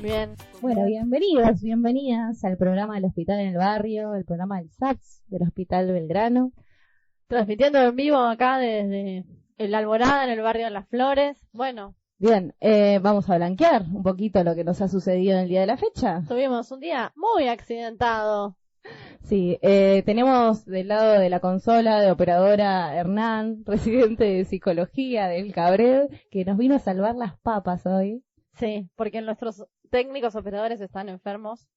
Bien. Bueno, bienvenidas al programa del Hospital en el Barrio, el programa del SATS del Hospital Belgrano. Transmitiendo en vivo acá desde la Alborada, en el barrio de Las Flores. Bueno. Bien, vamos a blanquear un poquito lo que nos ha sucedido en el día de la fecha. Tuvimos un día muy accidentado. Sí, tenemos del lado de la consola de operadora Hernán, residente de psicología del Cabred, que nos vino a salvar las papas hoy. Sí, porque nuestros técnicos operadores están enfermos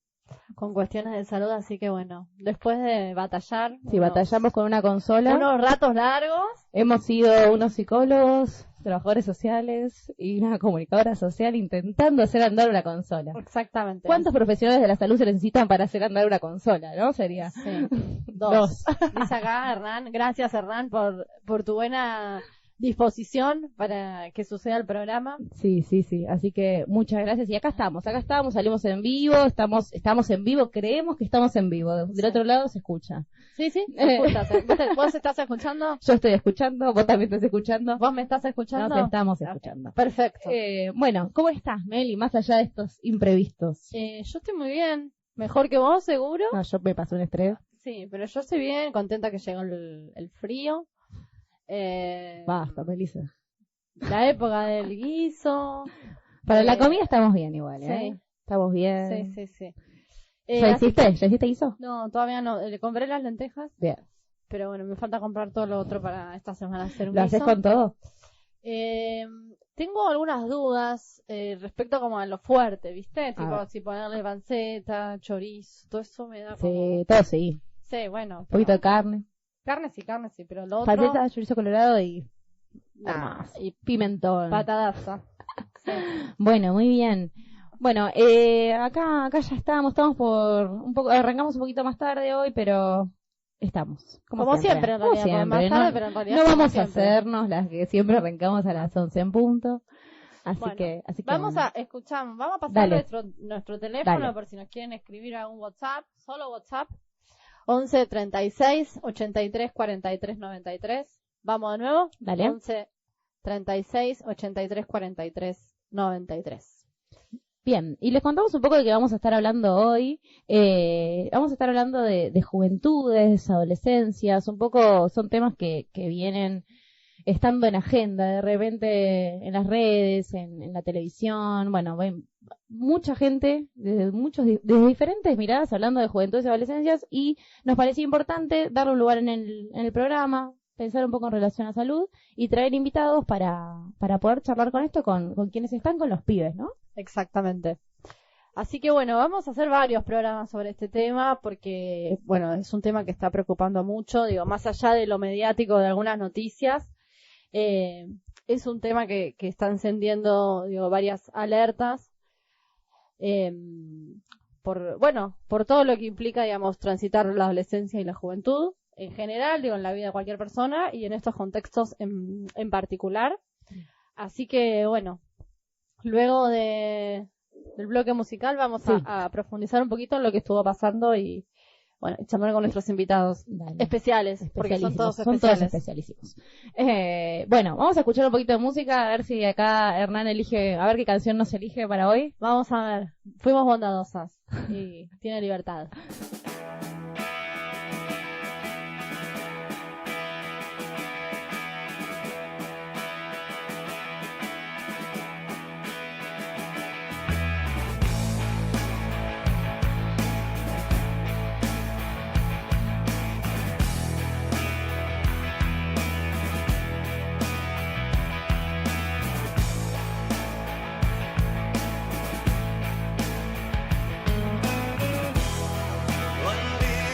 con cuestiones de salud, así que bueno, después de batallar. Sí, batallamos con una consola. Unos ratos largos. Hemos sido unos psicólogos, trabajadores sociales y una comunicadora social intentando hacer andar una consola. Exactamente. ¿Cuántos profesionales de la salud se necesitan para hacer andar una consola, no? Sería. Sí. Dos. Dice acá Hernán, gracias Hernán por tu buena disposición para que suceda el programa. Sí, así que muchas gracias. Y acá estamos, salimos en vivo, estamos en vivo, creemos que estamos en vivo. Del otro lado se escucha. Sí, se escucha. ¿Vos estás escuchando? Yo estoy escuchando, vos también estás escuchando. ¿Vos me estás escuchando? Nos estamos escuchando. Perfecto. Bueno, ¿cómo estás, Meli, más allá de estos imprevistos? Yo estoy muy bien. Mejor que vos, seguro. No, yo me pasó un estrés. Sí, pero yo estoy bien, contenta que llegó el frío. Basta, Melissa. La época del guiso. Para la comida estamos bien igual, ¿eh? Sí. Estamos bien. Sí. ¿Ya hiciste guiso? No, todavía no. Le compré las lentejas. Bien. Pero bueno, me falta comprar todo lo otro para esta semana hacer un ¿Lo guiso. haces con todo? Tengo algunas dudas respecto como a lo fuerte, ¿viste? Tipo, ver. si ponerle panceta, chorizo, todo eso me da como... Sí, todo sí. Sí, bueno. Un poquito de carne. Carne sí, pero lo otro... Panceta, chorizo colorado y... y pimentón. patadaza. Sí. Bueno, muy bien. Bueno, acá ya estamos por un poco, arrancamos un poquito más tarde hoy, pero estamos. Como siempre en realidad, siempre. más tarde, pero en realidad no vamos siempre. a hacernos las que siempre arrancamos a las 11 en punto. Así Bueno, que vamos bueno. vamos a pasar Dale. nuestro teléfono. Dale. Por si nos quieren escribir a un WhatsApp, solo WhatsApp, 11 36 83 43 93. Vamos de nuevo. Dale. 11 36 83 43 93. Bien, y les contamos un poco de qué vamos a estar hablando hoy. Vamos a estar hablando de juventudes, adolescencias, un poco son temas que vienen estando en agenda, de repente en las redes, en la televisión, bueno, ven mucha gente desde diferentes miradas hablando de juventudes y adolescencias, y nos parecía importante darle un lugar en el programa, pensar un poco en relación a salud y traer invitados para poder charlar con esto con quienes están con los pibes, ¿no? Exactamente. Así que bueno, vamos a hacer varios programas sobre este tema porque, bueno, es un tema que está preocupando mucho, digo, más allá de lo mediático de algunas noticias, es un tema que está encendiendo, digo, varias alertas, por todo lo que implica, digamos, transitar la adolescencia y la juventud, en general, digo, en la vida de cualquier persona y en estos contextos en particular. Así que, bueno, luego del bloque musical vamos a profundizar un poquito en lo que estuvo pasando y, bueno, charlar con nuestros invitados especiales, porque son todos especialísimos. Bueno, vamos a escuchar un poquito de música, a ver si acá Hernán elige, a ver qué canción nos elige para hoy. Vamos a ver, fuimos bondadosas y tiene libertad. One day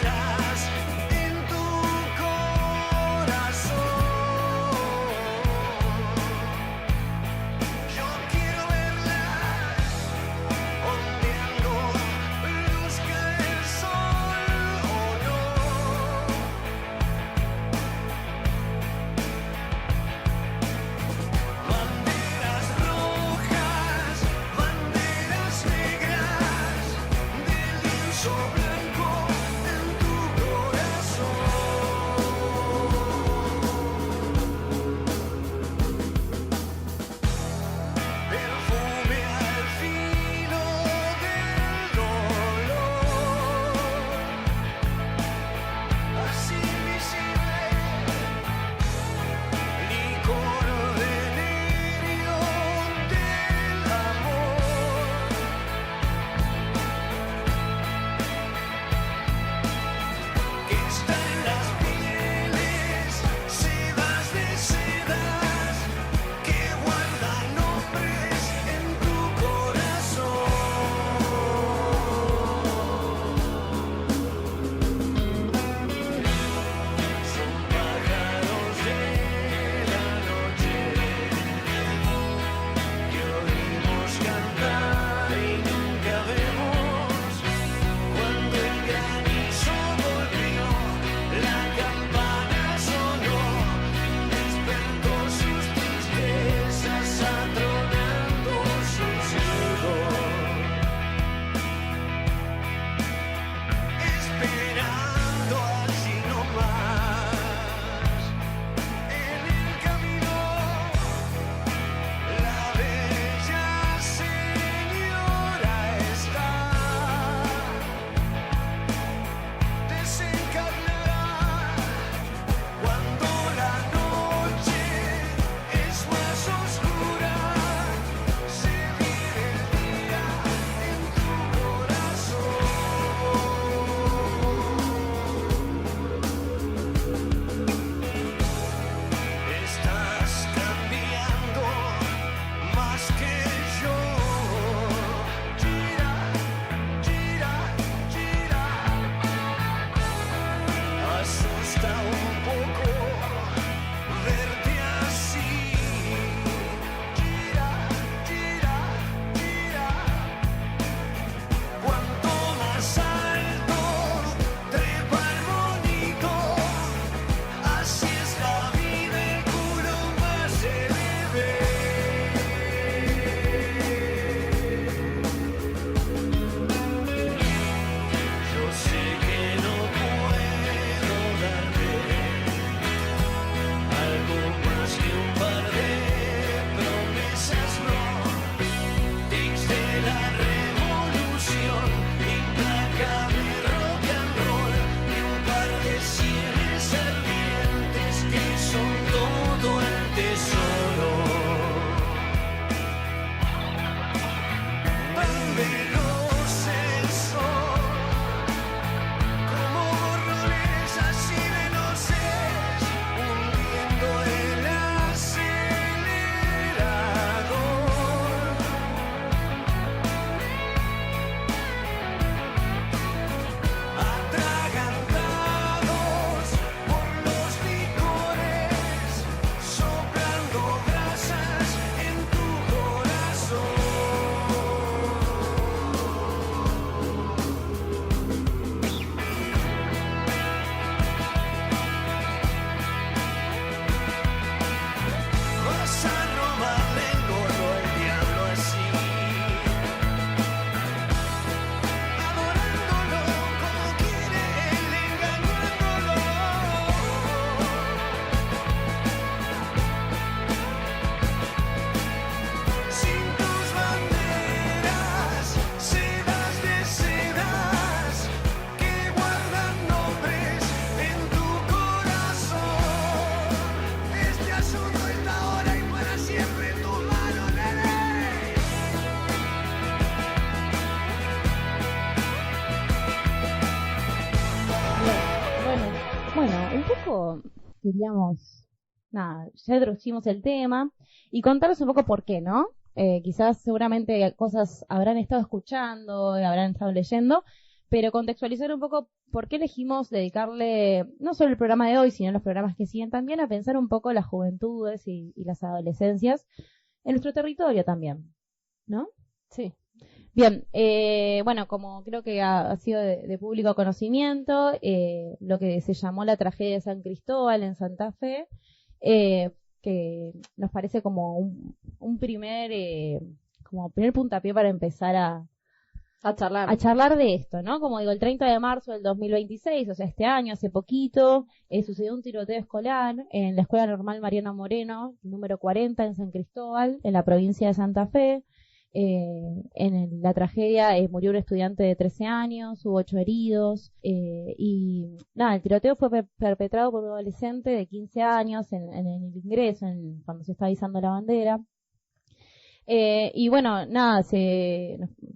queríamos, nada, ya introducimos el tema y contaros un poco por qué, ¿no? Quizás seguramente cosas habrán estado escuchando, habrán estado leyendo, pero contextualizar un poco por qué elegimos dedicarle, no solo el programa de hoy, sino los programas que siguen también, a pensar un poco las juventudes y las adolescencias en nuestro territorio también, ¿no? Sí. Bien, bueno, como creo que ha sido de público conocimiento, lo que se llamó la tragedia de San Cristóbal en Santa Fe, que nos parece como un primer puntapié para empezar a A charlar. A charlar de esto, ¿no? Como digo, el 30 de marzo del 2026, o sea, este año, hace poquito, sucedió un tiroteo escolar en la Escuela Normal Mariano Moreno, número 40 en San Cristóbal, en la provincia de Santa Fe. En la tragedia murió un estudiante de 13 años, hubo 8 heridos, y nada, el tiroteo fue perpetrado por un adolescente de 15 años en el ingreso, cuando se está izando la bandera. Y bueno, nada,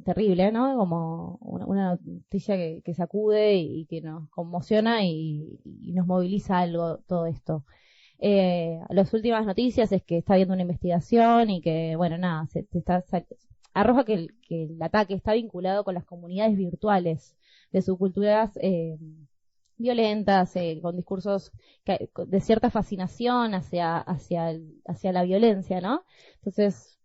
terrible, ¿no? Como una noticia que sacude y que nos conmociona y nos moviliza algo todo esto. Las últimas noticias es que está habiendo una investigación y que, bueno, nada, arroja que el ataque está vinculado con las comunidades virtuales de subculturas violentas, con discursos de cierta fascinación hacia la violencia, ¿no? Entonces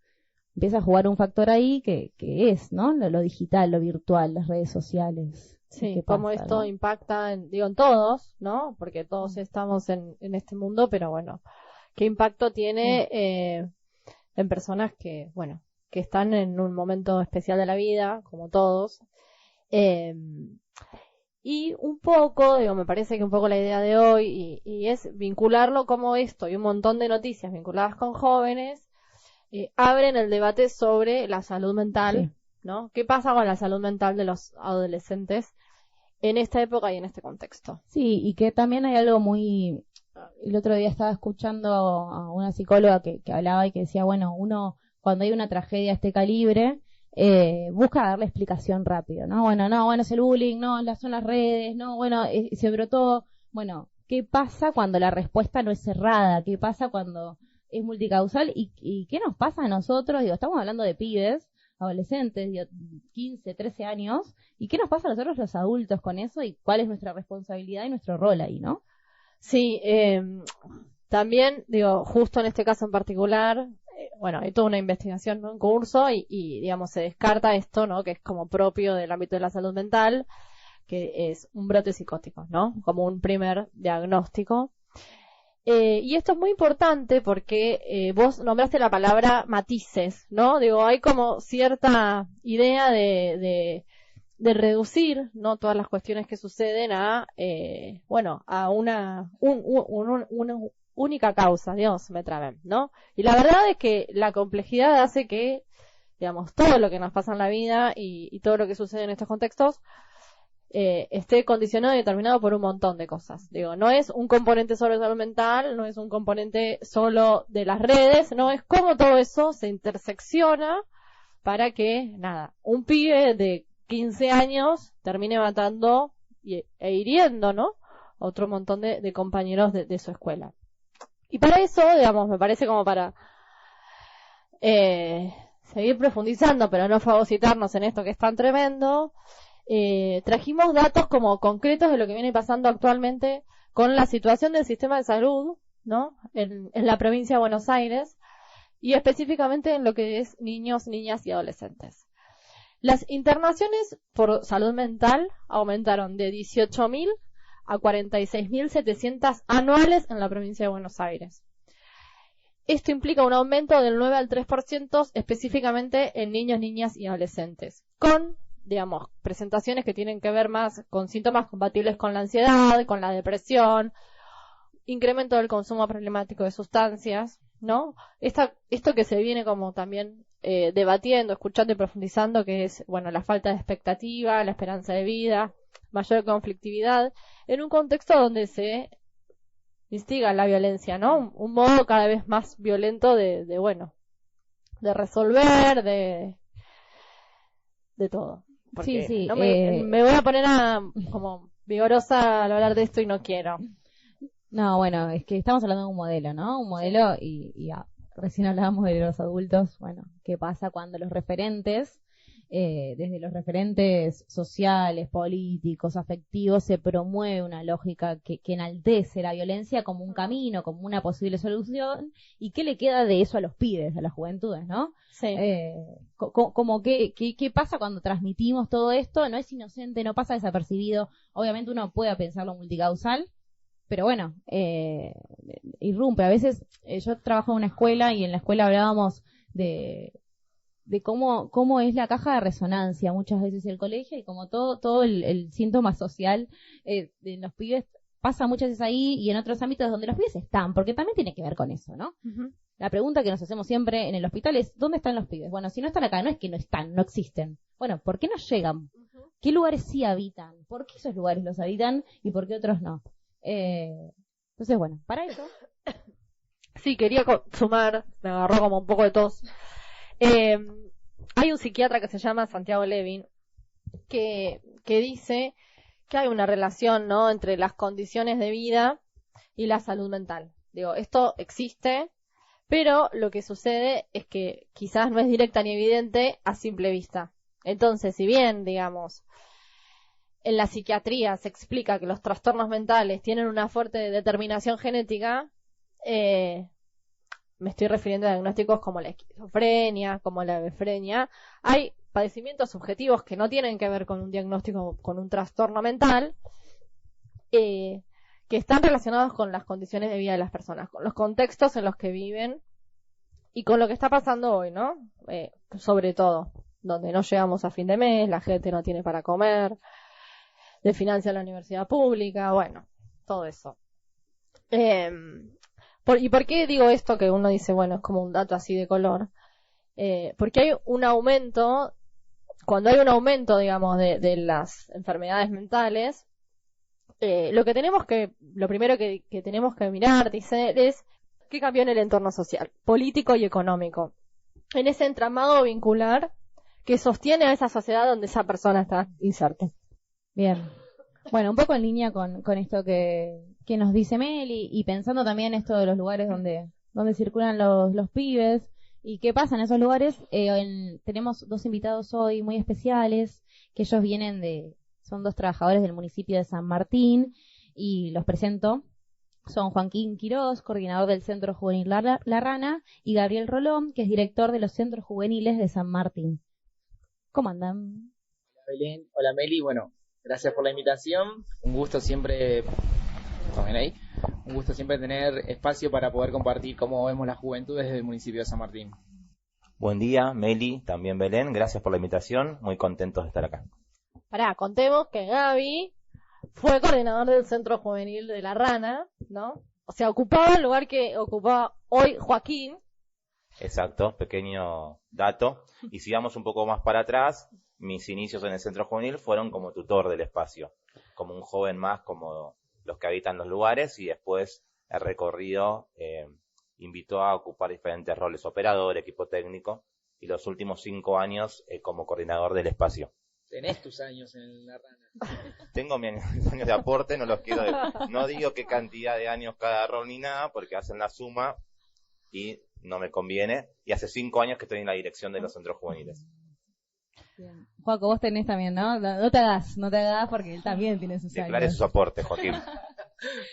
empieza a jugar un factor ahí que es, ¿no? Lo digital, lo virtual, las redes sociales. Sí, cómo esto, ¿no?, impacta en todos, ¿no? Porque todos estamos en este mundo, pero bueno, qué impacto tiene en personas que, bueno, que están en un momento especial de la vida, como todos. Y un poco, me parece que un poco la idea de hoy y es vincularlo como esto y un montón de noticias vinculadas con jóvenes abren el debate sobre la salud mental, sí, ¿no? ¿Qué pasa con la salud mental de los adolescentes en esta época y en este contexto? Sí, y que también hay algo muy... El otro día estaba escuchando a una psicóloga que hablaba y que decía, bueno, uno cuando hay una tragedia de este calibre busca darle explicación rápido, ¿no? Bueno, es el bullying, no, son las redes, no, bueno, se brotó. Bueno, ¿qué pasa cuando la respuesta no es cerrada? ¿Qué pasa cuando es multicausal? ¿Y qué nos pasa a nosotros? Digo, estamos hablando de pibes, adolescentes, 15, 13 años, ¿y qué nos pasa a nosotros los adultos con eso? ¿Y cuál es nuestra responsabilidad y nuestro rol ahí, no? Sí, también, justo en este caso en particular, bueno, hay toda una investigación, ¿no?, en curso y digamos, se descarta esto, ¿no?, que es como propio del ámbito de la salud mental, que es un brote psicótico, ¿no?, como un primer diagnóstico. Y esto es muy importante porque vos nombraste la palabra matices, ¿no? Hay como cierta idea de reducir, ¿no?, todas las cuestiones que suceden a una única causa. Dios, me trabé, ¿no? Y la verdad es que la complejidad hace que, digamos, todo lo que nos pasa en la vida y todo lo que sucede en estos contextos esté condicionado y determinado por un montón de cosas. No es un componente solo de salud mental, no es un componente solo de las redes, no, es cómo todo eso se intersecciona para que, nada, un pibe de 15 años termine matando e hiriendo, ¿no?, a otro montón de compañeros de su escuela. Y para eso, digamos, me parece como para seguir profundizando, pero no fagocitarnos en esto que es tan tremendo, trajimos datos como concretos de lo que viene pasando actualmente con la situación del sistema de salud, ¿no?, en la provincia de Buenos Aires y específicamente en lo que es niños, niñas y adolescentes. Las internaciones por salud mental aumentaron de 18.000 a 46.700 anuales en la provincia de Buenos Aires. Esto implica un aumento del 9 al 3% específicamente en niños, niñas y adolescentes, con, digamos, presentaciones que tienen que ver más con síntomas compatibles con la ansiedad, con la depresión, incremento del consumo problemático de sustancias, ¿no? Esto que se viene como también debatiendo, escuchando y profundizando, que es, bueno, la falta de expectativa, la esperanza de vida, mayor conflictividad, en un contexto donde se instiga la violencia, ¿no? Un modo cada vez más violento de resolver, de todo. Porque sí, no me voy a poner como vigorosa al hablar de esto y no quiero. No, bueno, es que estamos hablando de un modelo, ¿no? Un modelo y recién hablábamos de los adultos. Bueno, ¿qué pasa cuando los referentes, desde los referentes sociales, políticos, afectivos, se promueve una lógica que enaltece la violencia como un camino, como una posible solución? ¿Y qué le queda de eso a los pibes, a las juventudes, no? Sí. Como ¿qué pasa cuando transmitimos todo esto? No es inocente, no pasa desapercibido. Obviamente uno puede pensarlo multicausal, pero bueno, irrumpe. A veces yo trabajo en una escuela y en la escuela hablábamos de de cómo es la caja de resonancia muchas veces el colegio, y como todo el síntoma social de los pibes pasa muchas veces ahí y en otros ámbitos donde los pibes están, porque también tiene que ver con eso, ¿no? Uh-huh. La pregunta que nos hacemos siempre en el hospital es, ¿dónde están los pibes? Bueno, si no están acá, no es que no están, no existen. Bueno, ¿por qué no llegan? Uh-huh. ¿Qué lugares sí habitan? ¿Por qué esos lugares los habitan y por qué otros no? Entonces, bueno, para eso... Sí, quería sumar, me agarró como un poco de tos. Hay un psiquiatra que se llama Santiago Levin que dice que hay una relación, ¿no?, entre las condiciones de vida y la salud mental. Digo, esto existe, pero lo que sucede es que quizás no es directa ni evidente a simple vista. Entonces, si bien, digamos, en la psiquiatría se explica que los trastornos mentales tienen una fuerte determinación genética, me estoy refiriendo a diagnósticos como la esquizofrenia, como la befrenia. Hay padecimientos subjetivos que no tienen que ver con un diagnóstico, con un trastorno mental, que están relacionados con las condiciones de vida de las personas, con los contextos en los que viven y con lo que está pasando hoy, ¿no? Sobre todo, donde no llegamos a fin de mes, la gente no tiene para comer, desfinancia la universidad pública, bueno, todo eso. ¿Y por qué digo esto que uno dice, bueno, es como un dato así de color? Porque hay un aumento, cuando hay un aumento, digamos, de las enfermedades mentales, lo primero que tenemos que mirar, dice, es qué cambió en el entorno social, político y económico, en ese entramado vincular que sostiene a esa sociedad donde esa persona está inserta. Bien. Bueno, un poco en línea con esto que nos dice Meli, y pensando también esto de los lugares donde circulan los pibes y qué pasa en esos lugares. Tenemos dos invitados hoy muy especiales, que ellos son dos trabajadores del municipio de San Martín, y los presento. Son Joaquín Quirós, coordinador del Centro Juvenil La Rana, y Gabriel Rolón, que es director de los Centros Juveniles de San Martín. ¿Cómo andan? Hola Belén, hola Meli, bueno, gracias por la invitación. Un gusto siempre, ¿tomen ahí? Un gusto siempre tener espacio para poder compartir cómo vemos la juventud desde el municipio de San Martín. Buen día, Meli, también Belén, gracias por la invitación, muy contentos de estar acá. Contemos que Gaby fue coordinador del Centro Juvenil de La Rana, ¿no? O sea, ocupaba el lugar que ocupaba hoy Joaquín. Exacto, pequeño dato. Y si vamos un poco más para atrás, mis inicios en el Centro Juvenil fueron como tutor del espacio, como un joven más, como los que habitan los lugares, y después el recorrido invitó a ocupar diferentes roles: operador, equipo técnico, y los últimos 5 años como coordinador del espacio. Tenés tus años en La Rana. Tengo mis años de aporte, no digo qué cantidad de años cada rol ni nada, porque hacen la suma y no me conviene. Y hace 5 años que estoy en la dirección de los centros juveniles. Bien. Joaco, vos tenés también, ¿no? No te hagas porque él también tiene sus años. Declare sus aportes, Joaquín.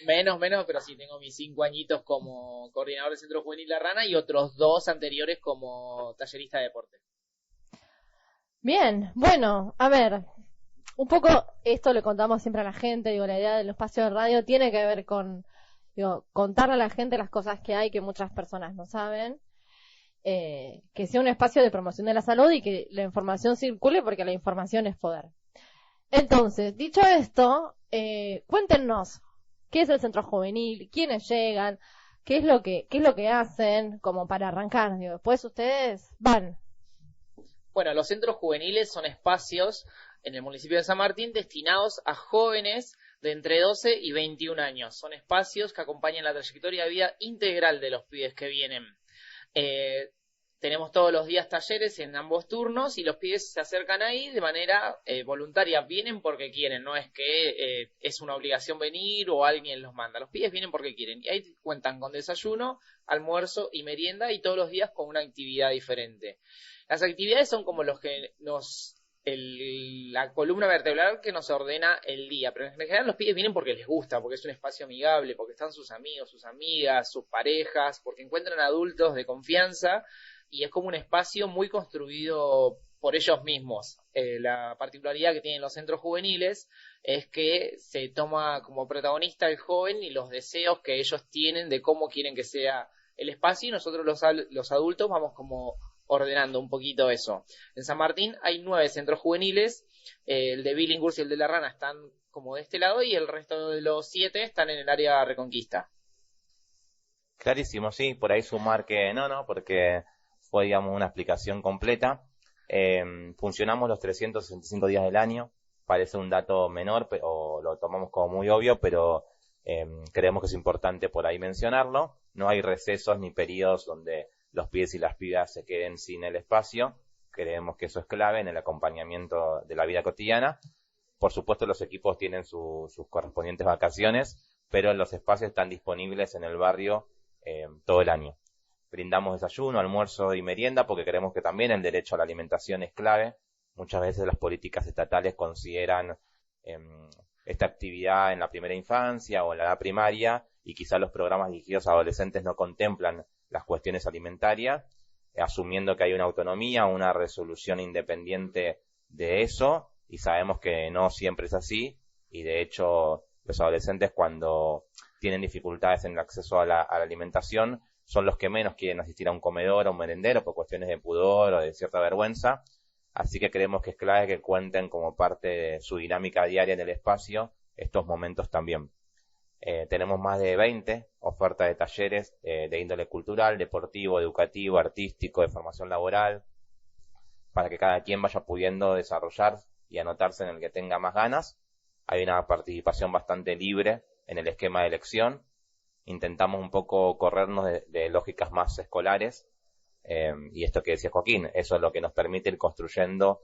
Menos, pero sí, tengo mis 5 añitos como coordinador del Centro Juvenil La Rana y otros 2 anteriores como tallerista de deporte. Bien, bueno, a ver, un poco esto le contamos siempre a la gente, la idea del espacio de radio tiene que ver con, contarle a la gente las cosas que hay que muchas personas no saben, que sea un espacio de promoción de la salud y que la información circule, porque la información es poder. Entonces, dicho esto, cuéntenos, ¿qué es el centro juvenil? ¿Quiénes llegan? ¿Qué es lo que hacen? Como para arrancar, después ustedes van. Bueno, los centros juveniles son espacios en el municipio de San Martín destinados a jóvenes de entre 12 y 21 años. Son espacios que acompañan la trayectoria de vida integral de los pibes que vienen. Tenemos todos los días talleres en ambos turnos y los pibes se acercan ahí de manera voluntaria. Vienen porque quieren, no es que es una obligación venir o alguien los manda. Los pibes vienen porque quieren y ahí cuentan con desayuno, almuerzo y merienda, y todos los días con una actividad diferente. Las actividades son como los que la columna vertebral que nos ordena el día, pero en general los pibes vienen porque les gusta, porque es un espacio amigable, porque están sus amigos, sus amigas, sus parejas, porque encuentran adultos de confianza y es como un espacio muy construido por ellos mismos. La particularidad que tienen los centros juveniles es que se toma como protagonista el joven y los deseos que ellos tienen de cómo quieren que sea el espacio, y nosotros los adultos vamos como ordenando un poquito eso. En San Martín hay 9 centros juveniles, el de Billinghurst y el de La Rana están como de este lado y el resto de los 7 están en el área Reconquista. Clarísimo, sí, por ahí sumar que no, porque fue, digamos, una explicación completa. Funcionamos los 365 días del año, parece un dato menor, o lo tomamos como muy obvio, pero creemos que es importante por ahí mencionarlo. No hay recesos ni periodos donde los pibes y las pibas se queden sin el espacio. Creemos que eso es clave en el acompañamiento de la vida cotidiana. Por supuesto, los equipos tienen sus correspondientes vacaciones, pero los espacios están disponibles en el barrio todo el año. Brindamos desayuno, almuerzo y merienda porque creemos que también el derecho a la alimentación es clave. Muchas veces las políticas estatales consideran esta actividad en la primera infancia o en la edad primaria y quizás los programas dirigidos a adolescentes no contemplan las cuestiones alimentarias, asumiendo que hay una autonomía, una resolución independiente de eso, y sabemos que no siempre es así, y de hecho los adolescentes cuando tienen dificultades en el acceso a la alimentación son los que menos quieren asistir a un comedor o un merendero por cuestiones de pudor o de cierta vergüenza. Así que creemos que es clave que cuenten como parte de su dinámica diaria en el espacio estos momentos también. Tenemos más de 20 ofertas de talleres de índole cultural, deportivo, educativo, artístico, de formación laboral, para que cada quien vaya pudiendo desarrollar y anotarse en el que tenga más ganas. Hay una participación bastante libre en el esquema de elección. Intentamos un poco corrernos de lógicas más escolares. Y esto que decía Joaquín, eso es lo que nos permite ir construyendo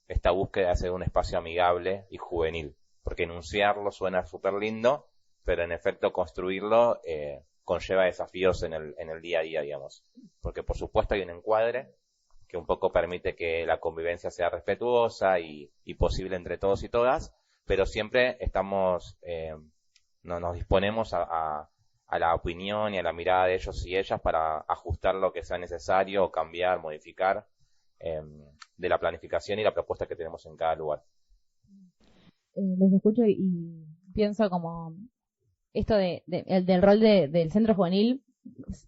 esta búsqueda de hacer un espacio amigable y juvenil, porque enunciarlo suena súper lindo, pero en efecto construirlo conlleva desafíos en el día a día, digamos, porque por supuesto hay un encuadre que un poco permite que la convivencia sea respetuosa y posible entre todos y todas, pero siempre nos disponemos a la opinión y a la mirada de ellos y ellas para ajustar lo que sea necesario o cambiar, modificar de la planificación y la propuesta que tenemos en cada lugar. Les escucho y pienso como esto del rol del centro juvenil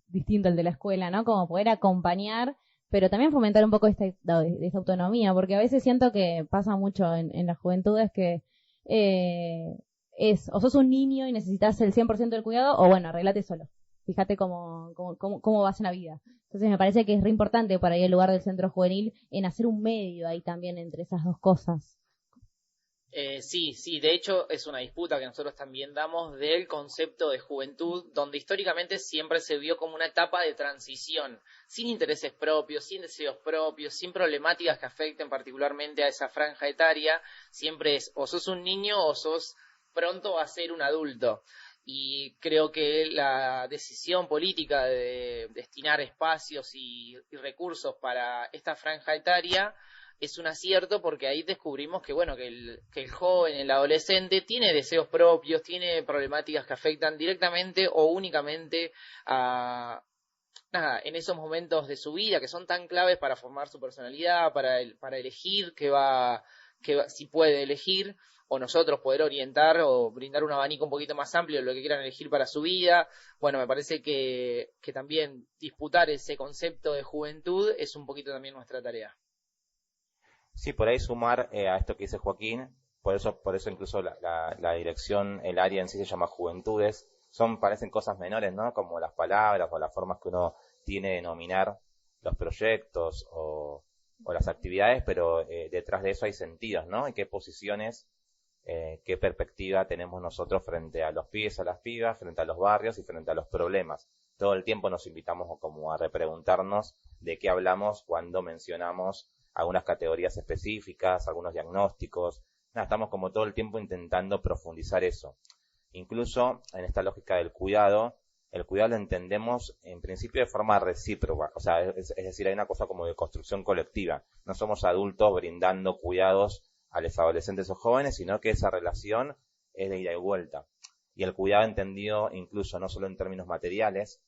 distinto al de la escuela, ¿no? Como poder acompañar, pero también fomentar un poco esta autonomía, porque a veces siento que pasa mucho en las juventudes que o sos un niño y necesitas el 100% del cuidado, o bueno, arreglate solo. Fíjate cómo vas en la vida. Entonces me parece que es re importante por ahí el lugar del centro juvenil en hacer un medio ahí también entre esas dos cosas. Sí, de hecho es una disputa que nosotros también damos del concepto de juventud, donde históricamente siempre se vio como una etapa de transición, sin intereses propios, sin deseos propios, sin problemáticas que afecten particularmente a esa franja etaria. Siempre es o sos un niño o sos pronto a ser un adulto. Y creo que la decisión política de destinar espacios y recursos para esta franja etaria es un acierto, porque ahí descubrimos que bueno, que el joven, el adolescente tiene deseos propios, tiene problemáticas que afectan directamente o únicamente en esos momentos de su vida que son tan claves para formar su personalidad, para elegir si puede elegir, o nosotros poder orientar o brindar un abanico un poquito más amplio de lo que quieran elegir para su vida. Bueno, me parece que también disputar ese concepto de juventud es un poquito también nuestra tarea. Sí, por ahí sumar a esto que dice Joaquín, por eso incluso la dirección, el área en sí se llama Juventudes. Parecen cosas menores, ¿no? Como las palabras o las formas que uno tiene de denominar los proyectos o las actividades, pero detrás de eso hay sentidos, ¿no? Y qué posiciones, qué perspectiva tenemos nosotros frente a los pibes, a las pibas, frente a los barrios y frente a los problemas. Todo el tiempo nos invitamos como a repreguntarnos de qué hablamos cuando mencionamos algunas categorías específicas, algunos diagnósticos. Estamos como todo el tiempo intentando profundizar eso. Incluso en esta lógica del cuidado, el cuidado lo entendemos en principio de forma recíproca, o sea, es decir, hay una cosa como de construcción colectiva. No somos adultos brindando cuidados a los adolescentes o jóvenes, sino que esa relación es de ida y vuelta. Y el cuidado entendido incluso no solo en términos materiales,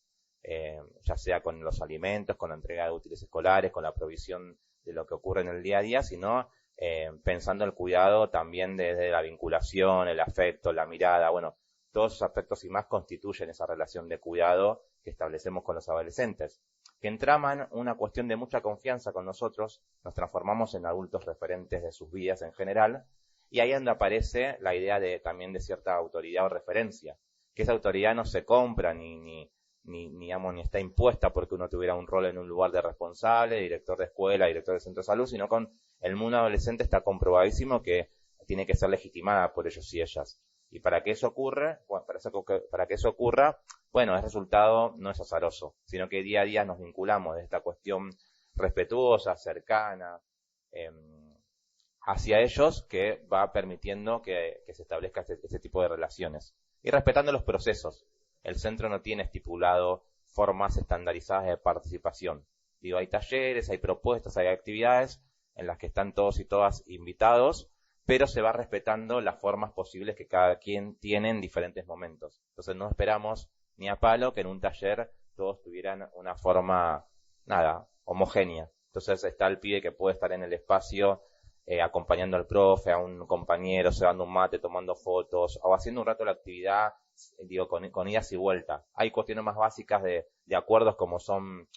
ya sea con los alimentos, con la entrega de útiles escolares, con la provisión de lo que ocurre en el día a día, sino pensando el cuidado también desde la vinculación, el afecto, la mirada. Bueno, todos esos aspectos y más constituyen esa relación de cuidado que establecemos con los adolescentes. que entraman una cuestión de mucha confianza con nosotros, nos transformamos en adultos referentes de sus vidas en general, y ahí es donde aparece la idea también de cierta autoridad o referencia, que esa autoridad no se compra ni está impuesta porque uno tuviera un rol en un lugar de responsable, director de escuela, director de centro de salud, sino con el mundo adolescente está comprobadísimo que tiene que ser legitimada por ellos y ellas. Y para que eso ocurra, bueno, el resultado no es azaroso, sino que día a día nos vinculamos de esta cuestión respetuosa, cercana, hacia ellos, que va permitiendo que se establezca este tipo de relaciones. Y respetando los procesos. El centro no tiene estipulado formas estandarizadas de participación. Digo, hay talleres, hay propuestas, hay actividades en las que están todos y todas invitados, pero se va respetando las formas posibles que cada quien tiene en diferentes momentos. Entonces no esperamos ni a palo que en un taller todos tuvieran una forma, homogénea. Entonces está el pibe que puede estar en el espacio acompañando al profe, a un compañero, cebando un mate, tomando fotos, o haciendo un rato la actividad, digo, con idas y vueltas. Hay cuestiones más básicas de acuerdos como son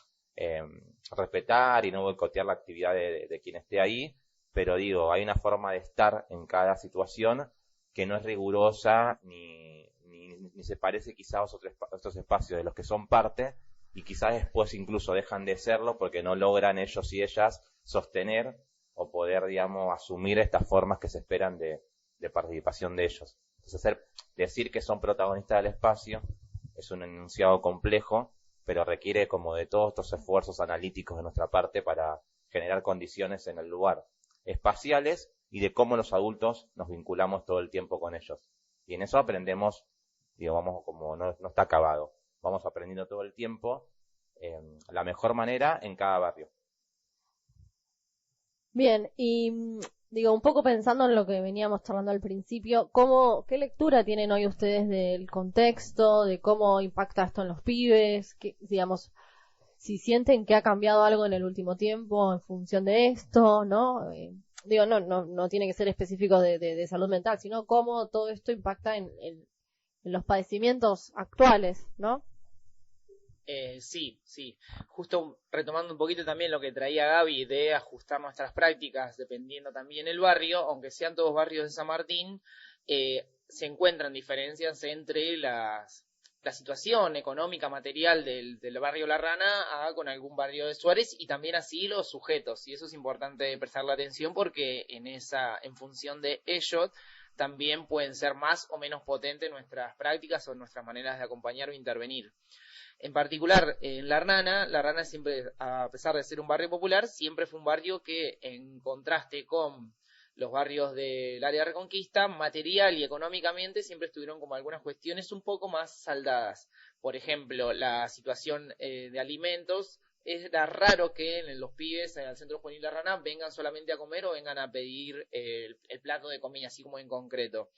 respetar y no boicotear la actividad de quien esté ahí, pero digo, hay una forma de estar en cada situación que no es rigurosa ni se parece quizás a otros espacios de los que son parte y quizás después incluso dejan de serlo porque no logran ellos y ellas sostener o poder, digamos, asumir estas formas que se esperan de participación de ellos. Entonces, decir que son protagonistas del espacio es un enunciado complejo, pero requiere como de todos estos esfuerzos analíticos de nuestra parte para generar condiciones en el lugar espaciales y de cómo los adultos nos vinculamos todo el tiempo con ellos. Y en eso aprendemos, digo, vamos como no está acabado, vamos aprendiendo todo el tiempo la mejor manera en cada barrio. Bien, y digo, un poco pensando en lo que veníamos charlando al principio, ¿qué lectura tienen hoy ustedes del contexto, de cómo impacta esto en los pibes? Digamos, si sienten que ha cambiado algo en el último tiempo en función de esto, ¿no? Digo, no tiene que ser específico de salud mental, sino cómo todo esto impacta en los padecimientos actuales, ¿no? Sí. Justo retomando un poquito también lo que traía Gaby de ajustar nuestras prácticas dependiendo también el barrio, aunque sean todos barrios de San Martín, se encuentran diferencias entre la situación económica, material del barrio La Rana con algún barrio de Suárez y también así los sujetos. Y eso es importante prestarle atención porque en función de ello también pueden ser más o menos potentes nuestras prácticas o nuestras maneras de acompañar o intervenir. En particular, en La Rana siempre, a pesar de ser un barrio popular, siempre fue un barrio que, en contraste con los barrios del área de Reconquista, material y económicamente siempre estuvieron como algunas cuestiones un poco más saldadas. Por ejemplo, la situación de alimentos. Era raro que los pibes al Centro Juvenil La Rana vengan solamente a comer o vengan a pedir el plato de comida, así como en concreto.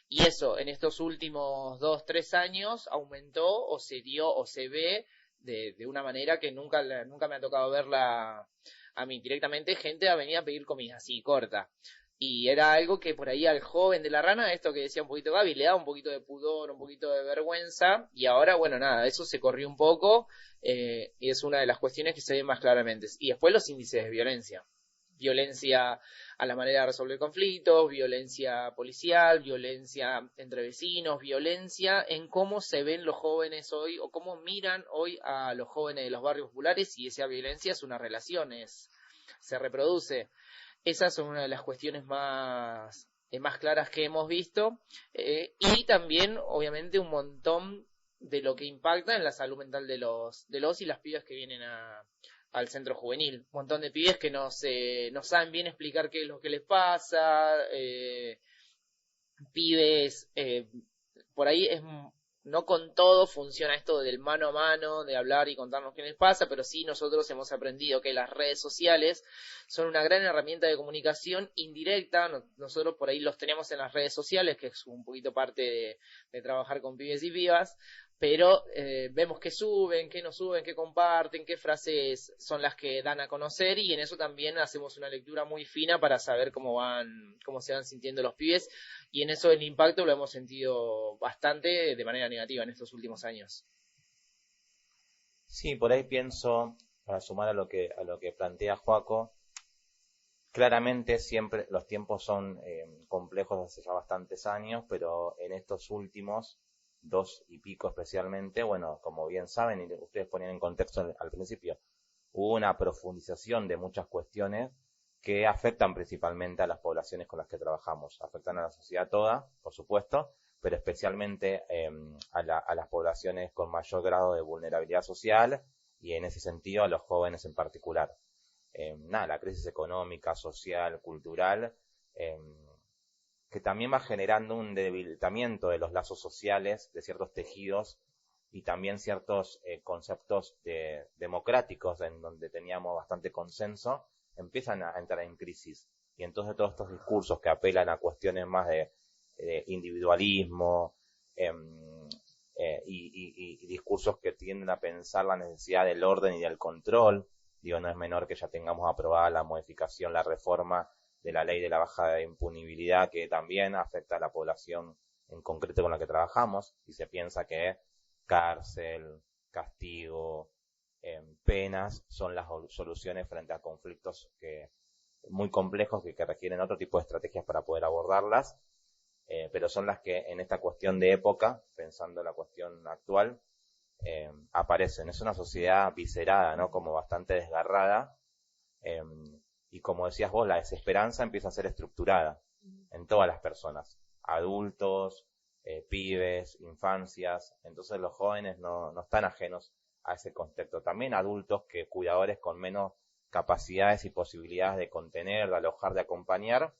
Y eso, en estos últimos 2-3 años, aumentó o se dio o se ve de una manera que nunca me ha tocado verla a mí. Directamente gente a venir a pedir comida, así, corta. Y era algo que por ahí al joven de La Rana, esto que decía un poquito Gaby, le da un poquito de pudor, un poquito de vergüenza. Y ahora, bueno, nada, eso se corrió un poco y es una de las cuestiones que se ven más claramente. Y después los índices de violencia. Violencia a la manera de resolver conflictos, violencia policial, violencia entre vecinos, violencia en cómo se ven los jóvenes hoy o cómo miran hoy a los jóvenes de los barrios populares y esa violencia es una relación, se reproduce. Esas son una de las cuestiones más claras que hemos visto y también obviamente un montón de lo que impacta en la salud mental de los y las pibas que vienen al centro juvenil. Un montón de pibes que no saben bien explicar qué es lo que les pasa, pibes, por ahí no con todo funciona esto del mano a mano, de hablar y contarnos qué les pasa, pero sí nosotros hemos aprendido que las redes sociales son una gran herramienta de comunicación indirecta. Nosotros por ahí los tenemos en las redes sociales, que es un poquito parte de trabajar con pibes y pibas, pero vemos qué suben, qué no suben, qué comparten, qué frases son las que dan a conocer y en eso también hacemos una lectura muy fina para saber cómo se van sintiendo los pibes y en eso el impacto lo hemos sentido bastante de manera negativa en estos últimos años. Sí, por ahí pienso para sumar a lo que plantea Joaco, claramente siempre los tiempos son complejos hace ya bastantes años, pero en estos últimos 2 y pico especialmente, bueno, como bien saben y ustedes ponían en contexto al principio, hubo una profundización de muchas cuestiones que afectan principalmente a las poblaciones con las que trabajamos. Afectan a la sociedad toda, por supuesto, pero especialmente a las poblaciones con mayor grado de vulnerabilidad social y en ese sentido a los jóvenes en particular. La crisis económica, social, cultural, que también va generando un debilitamiento de los lazos sociales, de ciertos tejidos y también ciertos conceptos democráticos en donde teníamos bastante consenso, empiezan a entrar en crisis. Y entonces todos estos discursos que apelan a cuestiones más de individualismo y discursos que tienden a pensar la necesidad del orden y del control, digo, no es menor que ya tengamos aprobada la modificación, la reforma de la ley de la baja impunibilidad, que también afecta a la población en concreto con la que trabajamos, y se piensa que cárcel, castigo, penas son las soluciones frente a conflictos muy complejos que requieren otro tipo de estrategias para poder abordarlas, pero son las que en esta cuestión de época, pensando en la cuestión actual, aparecen. Es una sociedad viscerada, ¿no? Como bastante desgarrada, y como decías vos, la desesperanza empieza a ser estructurada en todas las personas, adultos, pibes, infancias. Entonces los jóvenes no están ajenos a ese contexto. También adultos, cuidadores con menos capacidades y posibilidades de contener, de alojar, de acompañar,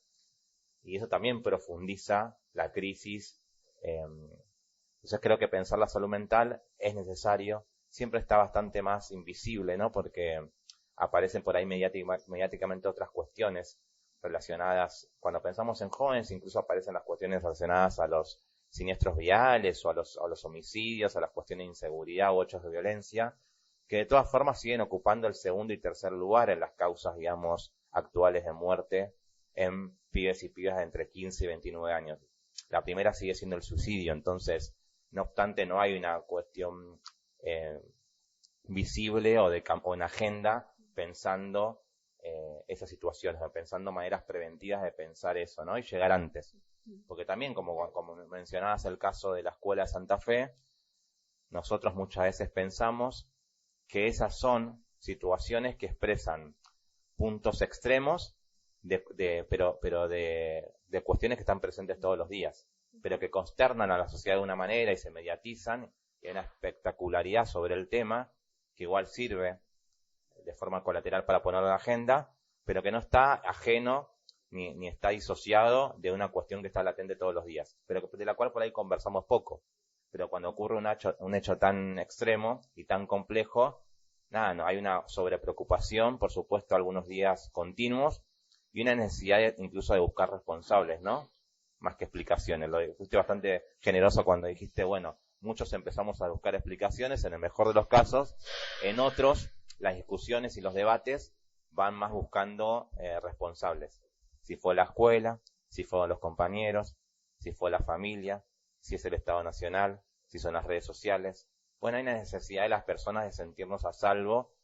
y eso también profundiza la crisis. Entonces creo que pensar la salud mental es necesario, siempre está bastante más invisible, ¿no? Porque aparecen por ahí mediáticamente otras cuestiones relacionadas, cuando pensamos en jóvenes, incluso aparecen las cuestiones relacionadas a los siniestros viales o a los homicidios, a las cuestiones de inseguridad u hechos de violencia, que de todas formas siguen ocupando el segundo y tercer lugar en las causas, digamos, actuales de muerte en pibes y pibas de entre 15 y 29 años. La primera sigue siendo el suicidio, entonces, no obstante, no hay una cuestión visible o en agenda pensando esas situaciones, o pensando maneras preventivas de pensar eso, ¿no? Y llegar antes. Porque también, como mencionabas el caso de la Escuela de Santa Fe, nosotros muchas veces pensamos que esas son situaciones que expresan puntos extremos pero de cuestiones que están presentes todos los días, pero que consternan a la sociedad de una manera y se mediatizan, y hay una espectacularidad sobre el tema que igual sirve de forma colateral para ponerlo en la agenda, pero que no está ajeno ni está disociado de una cuestión que está latente todos los días, pero de la cual por ahí conversamos poco. Pero cuando ocurre un hecho tan extremo y tan complejo, no hay una sobrepreocupación, por supuesto, algunos días continuos, y una necesidad incluso de buscar responsables, ¿no? Más que explicaciones. Fuiste bastante generoso cuando dijiste, bueno, muchos empezamos a buscar explicaciones, en el mejor de los casos, en otros, las discusiones y los debates van más buscando responsables. Si fue la escuela, si fueron los compañeros, si fue la familia, si es el Estado Nacional, si son las redes sociales. Bueno, hay una necesidad de las personas de sentirnos a salvo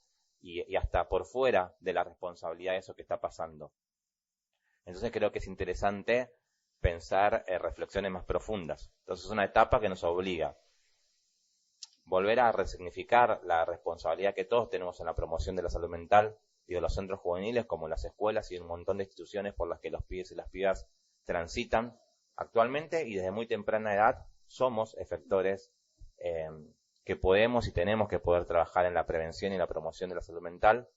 y hasta por fuera de la responsabilidad de eso que está pasando. Entonces creo que es interesante pensar reflexiones más profundas. Entonces es una etapa que nos obliga a volver a resignificar la responsabilidad que todos tenemos en la promoción de la salud mental y de los centros juveniles, como las escuelas y un montón de instituciones por las que los pibes y las pibas transitan actualmente, y desde muy temprana edad somos efectores que podemos y tenemos que poder trabajar en la prevención y la promoción de la salud mental,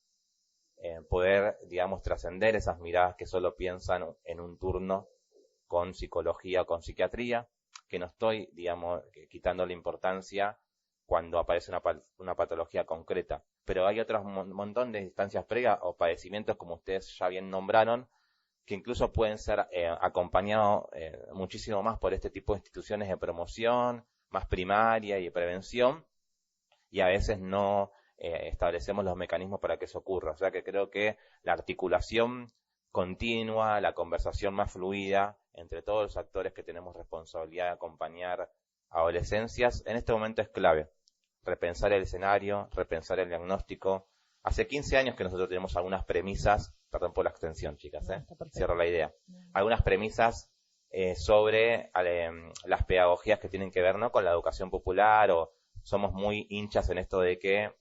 poder, digamos, trascender esas miradas que solo piensan en un turno con psicología o con psiquiatría, que no estoy, digamos, quitando la importancia cuando aparece una patología concreta, pero hay otros montón de instancias previas o padecimientos, como ustedes ya bien nombraron, que incluso pueden ser acompañados muchísimo más por este tipo de instituciones de promoción, más primaria y de prevención, y a veces no establecemos los mecanismos para que eso ocurra. O sea que creo que la articulación continua, la conversación más fluida entre todos los actores que tenemos responsabilidad de acompañar a adolescencias, en este momento es clave. Repensar el escenario, repensar el diagnóstico, Hace 15 años que nosotros tenemos algunas premisas, perdón por la extensión, chicas, Está perfecto. cierro la idea, algunas premisas sobre las pedagogías que tienen que ver, ¿no?, con la educación popular, o somos muy hinchas en esto de que,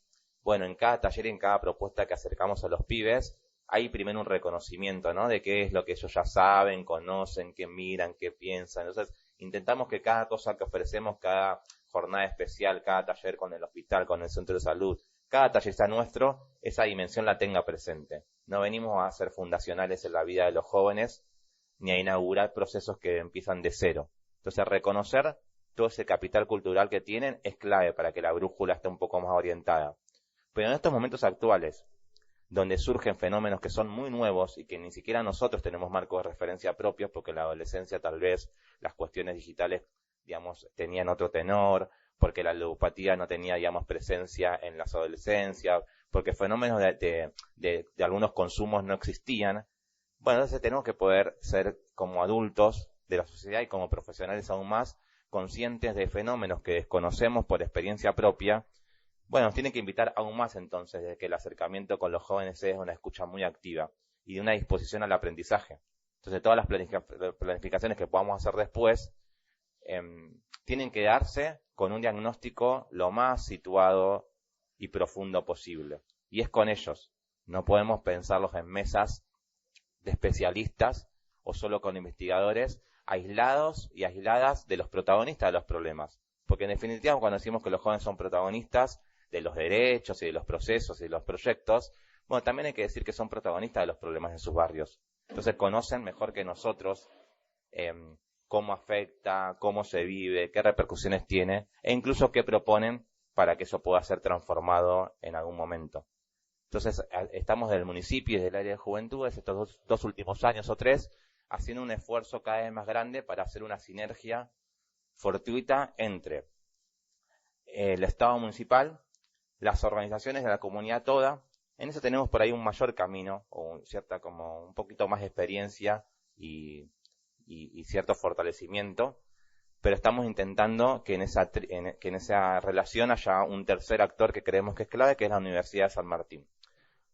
bueno, en cada taller y en cada propuesta que acercamos a los pibes, hay primero un reconocimiento, ¿no?, de qué es lo que ellos ya saben, conocen, qué miran, qué piensan. Entonces, intentamos que cada cosa que ofrecemos, cada jornada especial, cada taller con el hospital, con el centro de salud, cada taller sea nuestro, esa dimensión la tenga presente. No venimos a ser fundacionales en la vida de los jóvenes, ni a inaugurar procesos que empiezan de cero. Entonces, reconocer todo ese capital cultural que tienen es clave para que la brújula esté un poco más orientada. Pero en estos momentos actuales, donde surgen fenómenos que son muy nuevos y que ni siquiera nosotros tenemos marcos de referencia propios, porque en la adolescencia tal vez las cuestiones digitales, digamos, tenían otro tenor, porque la ludopatía no tenía, digamos, presencia en las adolescencias, porque fenómenos de algunos consumos no existían. Bueno, entonces tenemos que poder ser, como adultos de la sociedad y como profesionales aún más, conscientes de fenómenos que desconocemos por experiencia propia. Bueno, nos tiene que invitar aún más entonces de que el acercamiento con los jóvenes es una escucha muy activa y de una disposición al aprendizaje. Entonces todas las planificaciones que podamos hacer después tienen que darse con un diagnóstico lo más situado y profundo posible. Y es con ellos. No podemos pensarlos en mesas de especialistas o solo con investigadores aislados y aisladas de los protagonistas de los problemas. Porque en definitiva, cuando decimos que los jóvenes son protagonistas de los derechos y de los procesos y de los proyectos, bueno, también hay que decir que son protagonistas de los problemas en sus barrios. Entonces conocen mejor que nosotros cómo afecta, cómo se vive, qué repercusiones tiene e incluso qué proponen para que eso pueda ser transformado en algún momento. Entonces estamos del municipio y del área de juventudes estos dos últimos años o 3 haciendo un esfuerzo cada vez más grande para hacer una sinergia fortuita entre el Estado municipal, las organizaciones de la comunidad toda. En eso tenemos por ahí un mayor camino, o cierta como un poquito más de experiencia y cierto fortalecimiento, pero estamos intentando que en esa relación haya un tercer actor que creemos que es clave, que es la Universidad de San Martín.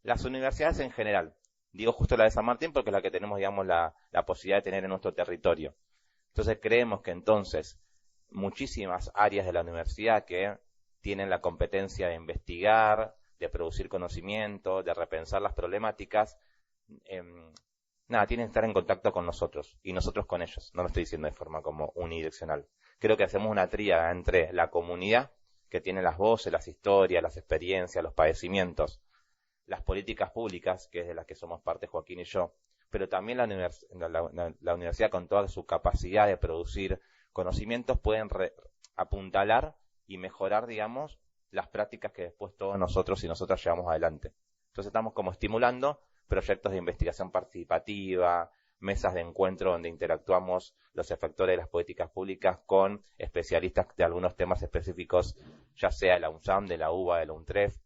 Las universidades en general, digo justo la de San Martín porque es la que tenemos, digamos, la posibilidad de tener en nuestro territorio. Entonces creemos que entonces muchísimas áreas de la universidad que tienen la competencia de investigar, de producir conocimiento, de repensar las problemáticas, tienen que estar en contacto con nosotros y nosotros con ellos. No lo estoy diciendo de forma como unidireccional. Creo que hacemos una tríada entre la comunidad, que tiene las voces, las historias, las experiencias, los padecimientos, las políticas públicas, que es de las que somos parte Joaquín y yo, pero también la universidad con toda su capacidad de producir conocimientos pueden apuntalar y mejorar, digamos, las prácticas que después todos nosotros y nosotras llevamos adelante. Entonces estamos como estimulando proyectos de investigación participativa, mesas de encuentro donde interactuamos los efectores de las políticas públicas con especialistas de algunos temas específicos, ya sea de la UNSAM, de la UBA, de la UNTREF.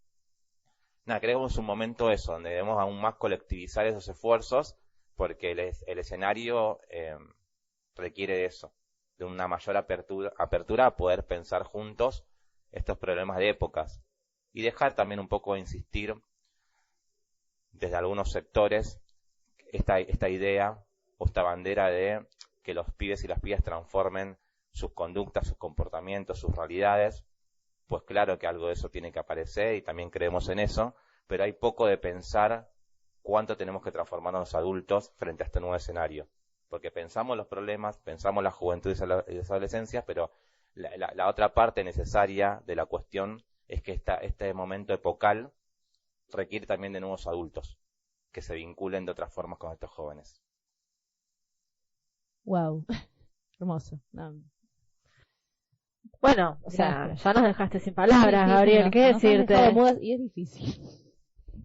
Creo que es un momento eso, donde debemos aún más colectivizar esos esfuerzos, porque el escenario requiere de eso, de una mayor apertura a poder pensar juntos estos problemas de épocas y dejar también un poco de insistir desde algunos sectores esta idea o esta bandera de que los pibes y las pibas transformen sus conductas, sus comportamientos, sus realidades. Pues claro que algo de eso tiene que aparecer y también creemos en eso, pero hay poco de pensar cuánto tenemos que transformarnos los adultos frente a este nuevo escenario. Porque pensamos los problemas, pensamos la juventud y las adolescencias, pero la otra parte necesaria de la cuestión es que este momento epocal requiere también de nuevos adultos que se vinculen de otras formas con estos jóvenes. Wow, hermoso. Bueno, o sea, Gracias. ya nos dejaste sin palabras, Sí, Gabriel, ¿qué nos han decirte? dejado mudas y es difícil.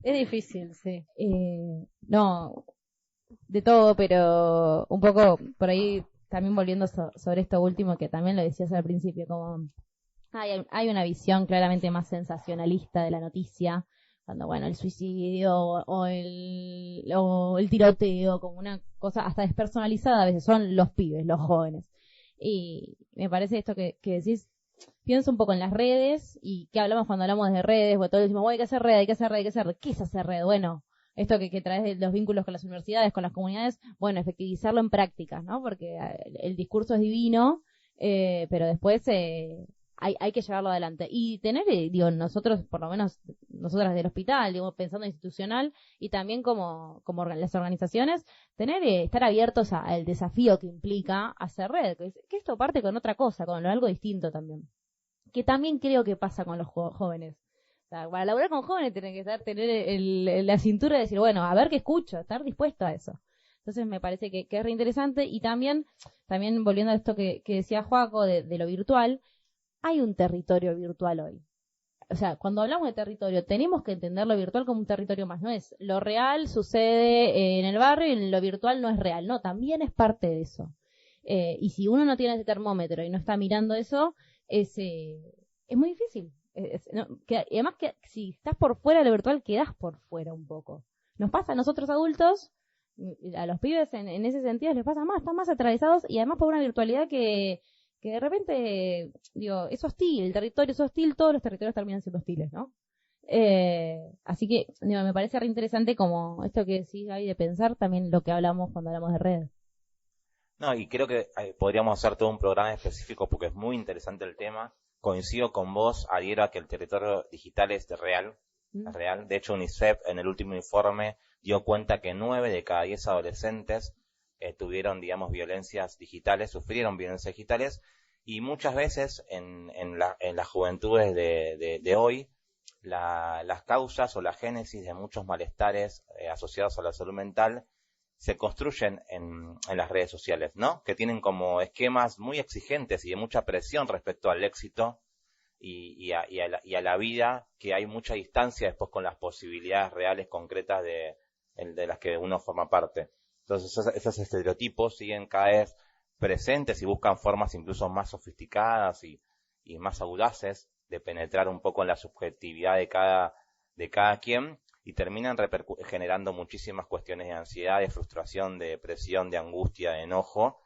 Es difícil, sí. No, de todo, pero un poco por ahí también volviendo sobre esto último que también lo decías al principio, como hay una visión claramente más sensacionalista de la noticia, cuando bueno, el suicidio o el tiroteo, como una cosa hasta despersonalizada, a veces son los pibes, los jóvenes. Y me parece esto que decís pienso un poco en las redes y qué hablamos cuando hablamos de redes, o todos decimos, bueno, hay que hacer red, hay que hacer red, hay que hacer red. ¿Qué es hacer red? Bueno, esto que traes de los vínculos con las universidades, con las comunidades, bueno, efectivizarlo en prácticas, ¿no? Porque el discurso es divino, pero después hay que llevarlo adelante. Y tener, digo, nosotros, por lo menos nosotras del hospital, digo, pensando institucional, y también como las organizaciones, estar abiertos al desafío que implica hacer red, que esto parte con otra cosa, con algo distinto también. Que también creo que pasa con los jóvenes. O sea, para laburar con jóvenes tienen que tener la cintura de decir, bueno, a ver qué escucho, estar dispuesto a eso. Entonces me parece que es reinteresante. Y también volviendo a esto que decía Joaco de lo virtual, hay un territorio virtual hoy. O sea, cuando hablamos de territorio, tenemos que entender lo virtual como un territorio más. No es lo real sucede en el barrio y lo virtual no es real. No, también es parte de eso. Y si uno no tiene ese termómetro y no está mirando eso, es muy difícil. Y además que si estás por fuera de lo virtual, quedás por fuera un poco. Nos pasa a nosotros adultos, a los pibes en ese sentido les pasa más, están más atravesados y además por una virtualidad que de repente, digo, es hostil, el territorio es hostil, todos los territorios terminan siendo hostiles, ¿no? Así que, digo, me parece re interesante como esto que decís, Gaby, de pensar también lo que hablamos cuando hablamos de redes. No, y creo que podríamos hacer todo un programa específico porque es muy interesante el tema. Coincido con vos, adhiero a que el territorio digital es real. Es real. De hecho, UNICEF en el último informe dio cuenta que 9 de cada 10 adolescentes tuvieron, digamos, violencias digitales, sufrieron violencias digitales, y muchas veces en las juventudes de hoy, las causas o la génesis de muchos malestares asociados a la salud mental se construyen en las redes sociales, ¿no? Que tienen como esquemas muy exigentes y de mucha presión respecto al éxito y a la vida, que hay mucha distancia después con las posibilidades reales, concretas de las que uno forma parte. Entonces esos estereotipos siguen cada vez presentes y buscan formas incluso más sofisticadas y más audaces de penetrar un poco en la subjetividad de cada quien, y terminan generando muchísimas cuestiones de ansiedad, de frustración, de depresión, de angustia, de enojo,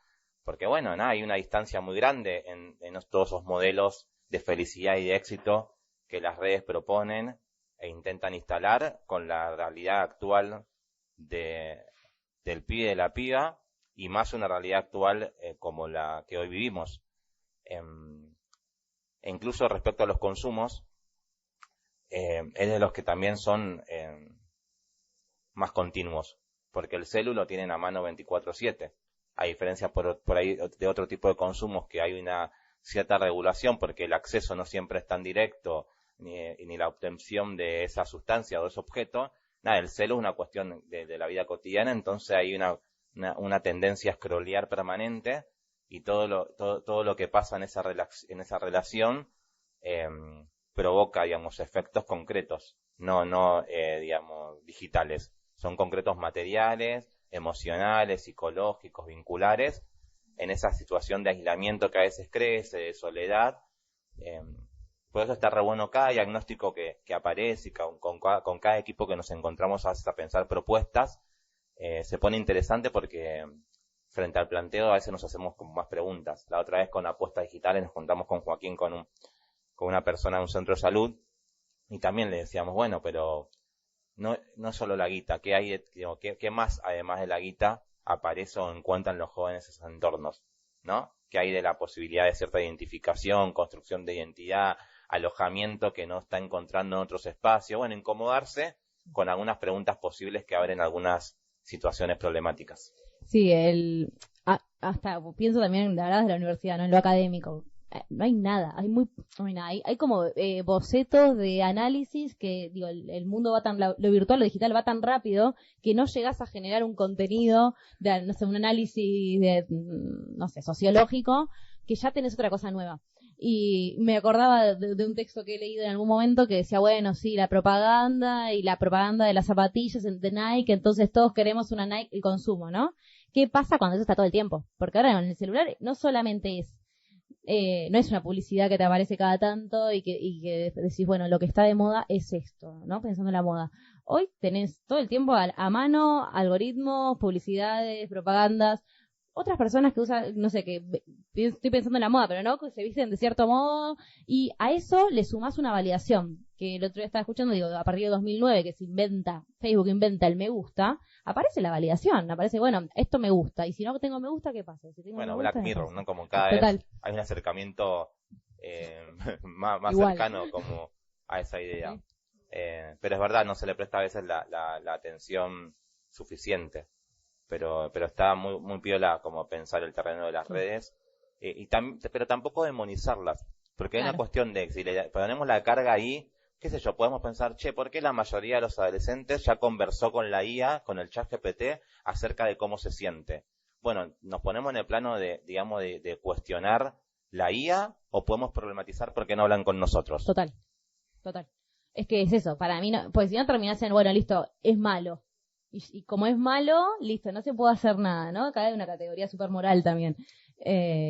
porque bueno, hay una distancia muy grande en todos esos modelos de felicidad y de éxito que las redes proponen e intentan instalar con la realidad actual del pibe y de la piba, y más una realidad actual como la que hoy vivimos. E incluso respecto a los consumos, es de los que también son más continuos, porque el celu lo tienen a mano 24/7, a diferencia por ahí de otro tipo de consumos que hay una cierta regulación, porque el acceso no siempre es tan directo, ni la obtención de esa sustancia o de ese objeto. El celu es una cuestión de la vida cotidiana, entonces hay una tendencia a scrollear permanente, y todo lo que pasa en esa relación provoca, digamos, efectos concretos, no digamos, digitales. Son concretos materiales, emocionales, psicológicos, vinculares, en esa situación de aislamiento que a veces crece, de soledad. Por eso está re bueno cada diagnóstico que aparece, y con cada equipo que nos encontramos a pensar propuestas. Se pone interesante porque frente al planteo a veces nos hacemos como más preguntas. La otra vez con Apuestas Digitales nos juntamos con Joaquín con una persona de un centro de salud, y también le decíamos, bueno, pero no solo la guita, ¿qué hay, qué más además de la guita aparece o encuentran los jóvenes en esos entornos, ¿no? ¿Qué hay de la posibilidad de cierta identificación, construcción de identidad, alojamiento que no está encontrando en otros espacios? Bueno, incomodarse con algunas preguntas posibles que abren algunas situaciones problemáticas. Sí, hasta pienso también, la verdad, de la universidad, ¿no? En lo académico. No hay nada, hay como bocetos de análisis que, digo, el mundo va lo virtual, lo digital va tan rápido que no llegas a generar un contenido de, no sé, un análisis de, no sé, sociológico, que ya tenés otra cosa nueva. Y me acordaba de un texto que he leído en algún momento que decía, bueno, sí, la propaganda de las zapatillas de Nike, entonces todos queremos una Nike, el consumo, ¿no? ¿Qué pasa cuando eso está todo el tiempo? Porque ahora en el celular no solamente no es una publicidad que te aparece cada tanto y que decís, bueno, lo que está de moda es esto, ¿no? Pensando en la moda. Hoy tenés todo el tiempo a mano algoritmos, publicidades, propagandas. otras personas que usan, no sé, estoy pensando en la moda, pero no, que se visten de cierto modo, y a eso le sumás una validación, que el otro día estaba escuchando, digo, a partir de 2009 que Facebook inventa el me gusta, aparece la validación, aparece, bueno, esto me gusta, y si no tengo me gusta, ¿qué pasa? Si tengo Bueno, me gusta, Black ¿qué Mirror, pasa? ¿no? Como cada Total. vez hay un acercamiento más Igual. cercano como a esa idea. Sí. Pero es verdad, no se le presta a veces la atención suficiente. Pero está muy piola como pensar el terreno de las redes. Pero tampoco demonizarlas. Porque hay una cuestión de, si le ponemos la carga ahí, qué sé yo, podemos pensar, ¿por qué la mayoría de los adolescentes ya conversó con la IA, con el chat GPT, acerca de cómo se siente? Bueno, nos ponemos en el plano de cuestionar la IA, o podemos problematizar por qué no hablan con nosotros. Total. Es que es eso, para mí no, pues si no terminás en, bueno, listo, es malo. Y como es malo, listo, no se puede hacer nada, ¿no? Acá hay una categoría súper moral también.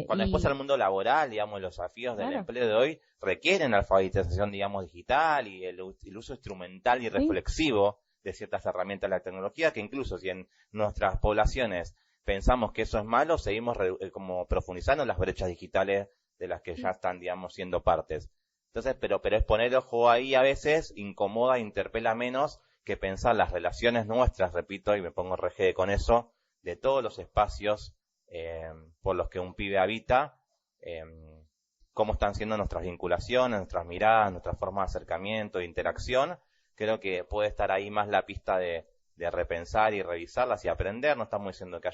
Cuando después el mundo laboral, digamos, los desafíos del Claro. empleo de hoy requieren alfabetización, digamos, digital y el uso instrumental y reflexivo de ciertas herramientas de la tecnología, que incluso si en nuestras poblaciones pensamos que eso es malo, seguimos como profundizando en las brechas digitales de las que ya están, digamos, siendo partes. Entonces, pero es poner ojo ahí a veces, incomoda, interpela menos que pensar las relaciones nuestras, repito, y me pongo reje con eso, de todos los espacios por los que un pibe habita, cómo están siendo nuestras vinculaciones, nuestras miradas, nuestras formas de acercamiento, de interacción. Creo que puede estar ahí más la pista de repensar y revisarlas y aprender. No estamos diciendo que